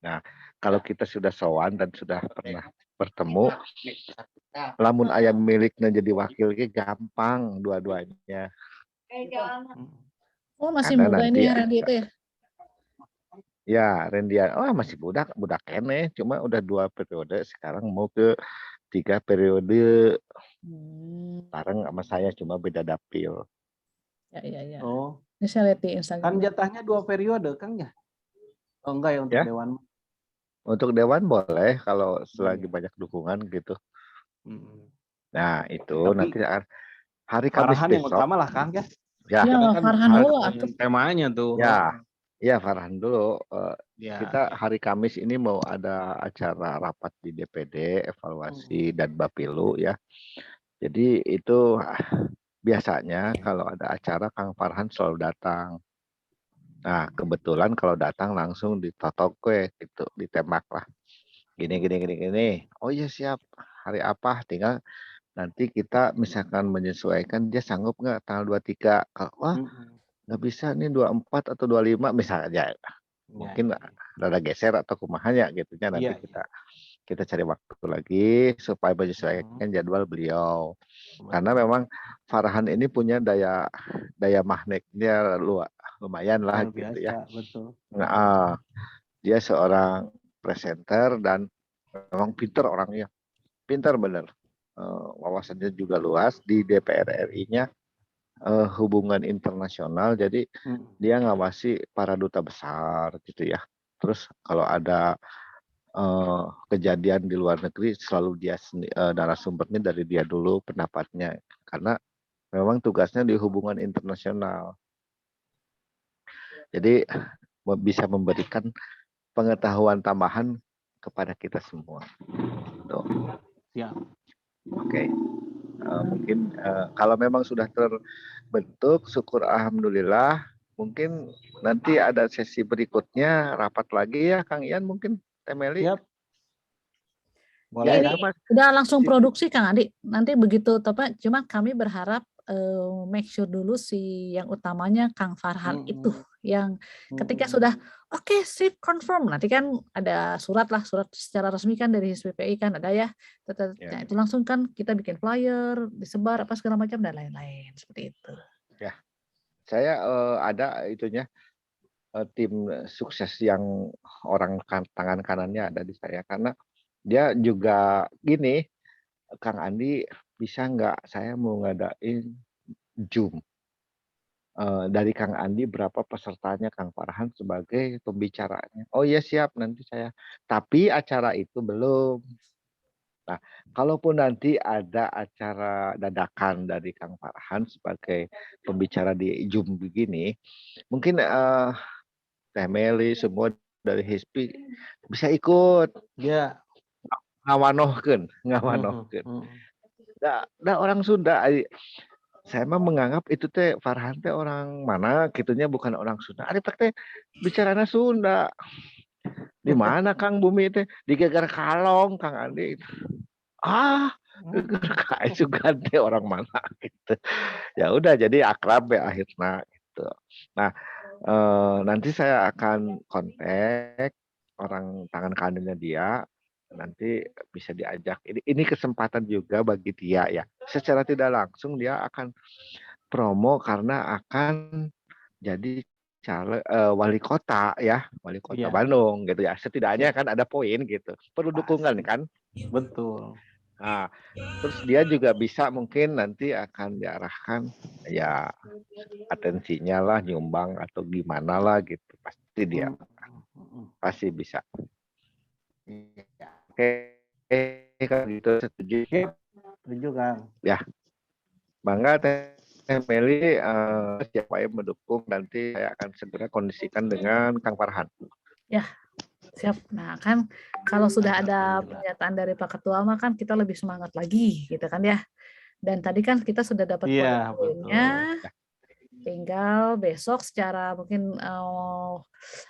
Nah, kalau kita sudah sowan dan sudah pernah bertemu, lamun ayam miliknya jadi wakilnya gampang dua-duanya. Oh, masih muda ini ya Randy itu ya? Ya, Rendiana, masih budak kene, cuma udah 2 periode, sekarang mau ke 3 periode. Bareng sama saya cuma beda dapil. Ya. Oh. Ini saya lihat di Instagram. Kan jatahnya 2 periode, Kang ya? Oh enggak ya untuk dewan? Untuk dewan boleh kalau selagi banyak dukungan gitu. Nah, itu nanti hari Kamis Farhan besok. yang utama lah Kang ya. Ya, kan Farhan dulu temanya tuh. Ya Farhan dulu. Kita hari Kamis ini mau ada acara rapat di DPD, evaluasi dan Bapilu ya. Jadi itu biasanya kalau ada acara Kang Farhan selalu datang. Nah, kebetulan kalau datang langsung ditotok gitu, ditembak lah. Gini. Oh iya siap. Hari apa? Tinggal nanti kita misalkan menyesuaikan dia sanggup nggak tanggal 23. Kalau wah nggak bisa nih 24 atau 25 misalnya. Mungkin rada geser atau kumahanya gitunya nanti kita cari waktu lagi supaya menyesuaikan jadwal beliau. Karena memang Farhan ini punya daya magnetnya lumayan lah luar gitu biasa, ya. Betul. Nah, dia seorang presenter dan memang pintar orangnya. Pintar bener. Wawasannya juga luas di DPR RI-nya hubungan internasional. Jadi dia ngawasi para duta besar gitu ya. Terus kalau ada kejadian di luar negeri selalu dia narasumbernya dari dia dulu pendapatnya karena memang tugasnya di hubungan internasional. Jadi bisa memberikan pengetahuan tambahan kepada kita semua. Tuh. Ya. Oke. Mungkin kalau memang sudah terbentuk, syukur alhamdulillah. Mungkin nanti ada sesi berikutnya rapat lagi ya, Kang Ian mungkin. Temeli. Yep. Boleh, ya, ini udah langsung produksi Kang Adi. Nanti begitu tepat, cuma kami berharap make sure dulu si yang utamanya Kang Farhan itu yang ketika sudah oke, sip, confirm. Nanti kan ada surat secara resmi kan dari HISPPI kan ada ya. Nah, itu langsung kan kita bikin flyer, disebar apa segala macam dan lain-lain seperti itu. Ya. Saya ada itunya tim sukses yang orang tangan kanannya ada di saya karena dia juga gini, Kang Andi bisa nggak saya mau ngadain Zoom dari Kang Andi berapa pesertanya Kang Farhan sebagai pembicaranya. Oh iya siap nanti saya. Tapi acara itu belum. Nah, kalaupun nanti ada acara dadakan dari Kang Farhan sebagai pembicara di Zoom begini, mungkin Teh Meli semua dari HISPI bisa ikut. Ya. Ngawanohkeun. Da orang Sunda. Saya mah menganggap itu teh Farhan teh orang mana, gitunya bukan orang Sunda. Ari teh bicarana Sunda. Di mana Kang Bumi teh? Di Geger Kalong Kang Andi. Geger juga teh orang mana gitu. Ya udah jadi akrab ya akhirnya gitu. Nah, nanti saya akan kontak orang tangan kanannya dia. Nanti bisa diajak. Ini kesempatan juga bagi dia ya. Secara tidak langsung dia akan promo karena akan jadi wali kota ya, wali kota Bandung gitu ya. Setidaknya kan ada poin gitu. Perlu dukungan kan? Betul. Nah, terus dia juga bisa mungkin nanti akan diarahkan ya atensinya lah nyumbang atau gimana lah gitu. Pasti dia pasti bisa. Oke, kalau gitu setuju. Setuju Kang. Ya, bangga Teh Meli, siapa yang mendukung nanti saya akan segera kondisikan dengan Kang Farhan. Ya, siap. Nah kan kalau sudah ada pernyataan dari Pak Ketua mah kan kita lebih semangat lagi gitu kan ya. Dan tadi kan kita sudah dapat poin-poinnya. Tinggal besok secara mungkin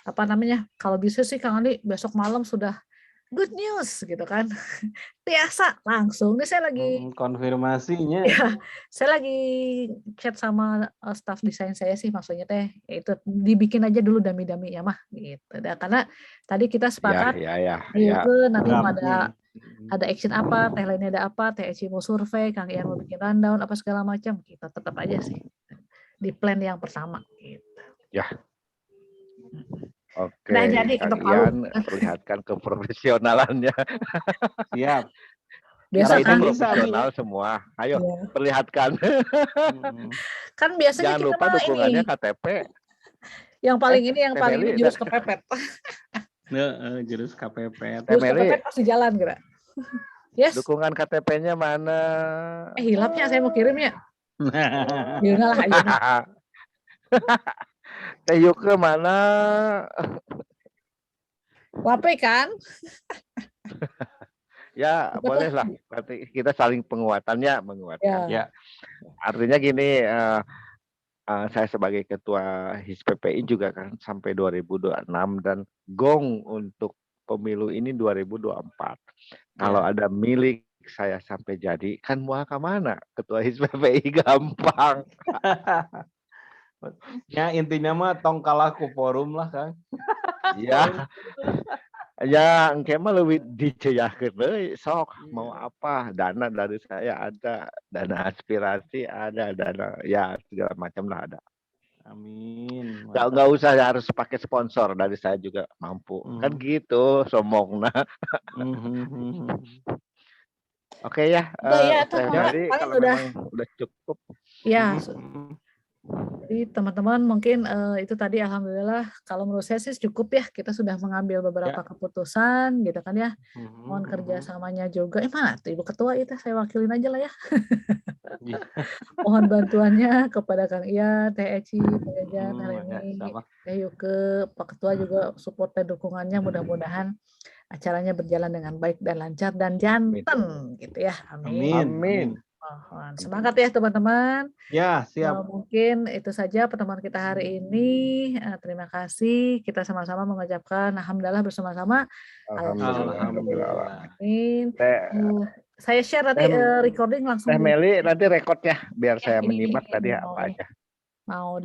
apa namanya? Kalau bisa sih Kang Ali besok malam sudah good news gitu kan. Biasa langsung nih saya lagi konfirmasinya. Ya, saya lagi chat sama staff desain saya sih maksudnya teh itu dibikin aja dulu dami-dami ya mah gitu. Karena tadi kita sepakat itu nanti mau ada action apa, teh lainnya ada apa, teh Eci mau survei, Kang Ian mau bikin rundown apa segala macam, kita tetap aja sih di plan yang pertama gitu. Ya. Oke, nah, jadi Kang Ian perlihatkan keprofesionalannya. Siap. Biasa kan profesional semua. Ayo perlihatkan. Kan biasanya jangan kita lupa dukungannya ini. KTP. Yang paling ini yang paling ini jurus kepepet. Jurus KPP. Jurus kepepet pasti jalan kira. Yes. Dukungan KTP-nya mana? Hilapnya saya mau kirim ya. Yuna lah aja. Teh Yuke mana? Wape kan? Ya, boleh lah. Berarti kita saling menguatkan. Ya. Artinya gini, saya sebagai ketua HISPPI juga kan sampai 2026 dan gong untuk pemilu ini 2024. Kalau ada milik saya sampai jadi, kan mau ke mana? Ketua HISPPI gampang. Ya intinya mah tong kalah ku forum lah Kang. Ya. Ya, engke mah lebih diceyakeun deui sok mau apa, dana dari saya ada, dana aspirasi ada, dana ya segala macam lah ada. Amin. Nggak usah harus pakai sponsor, dari saya juga mampu. Kan gitu sombongna. Oke ya, jadi kalau memang udah cukup. Ya. Jadi teman-teman mungkin itu tadi alhamdulillah kalau menurut saya sih cukup ya, kita sudah mengambil beberapa keputusan gitu kan ya. Mohon kerjasamanya juga. Mana tuh Ibu Ketua itu saya wakilin aja lah ya. Mohon bantuannya kepada Kang Iya, Teh Eci, Teh Ejan, Teh Leni, Teh Yuke, Pak Ketua juga support dan dukungannya, mudah-mudahan acaranya berjalan dengan baik dan lancar dan janten gitu ya. Amin. Mohon semangat ya teman-teman. Ya, siap. Mungkin itu saja pertemuan kita hari ini. Terima kasih. Kita sama-sama mengucapkan alhamdulillah bersama-sama. Alhamdulillah. Amin. Saya share nanti recording langsung. Teh Meli nanti rekodnya biar saya menyimak tadi apa aja. Mau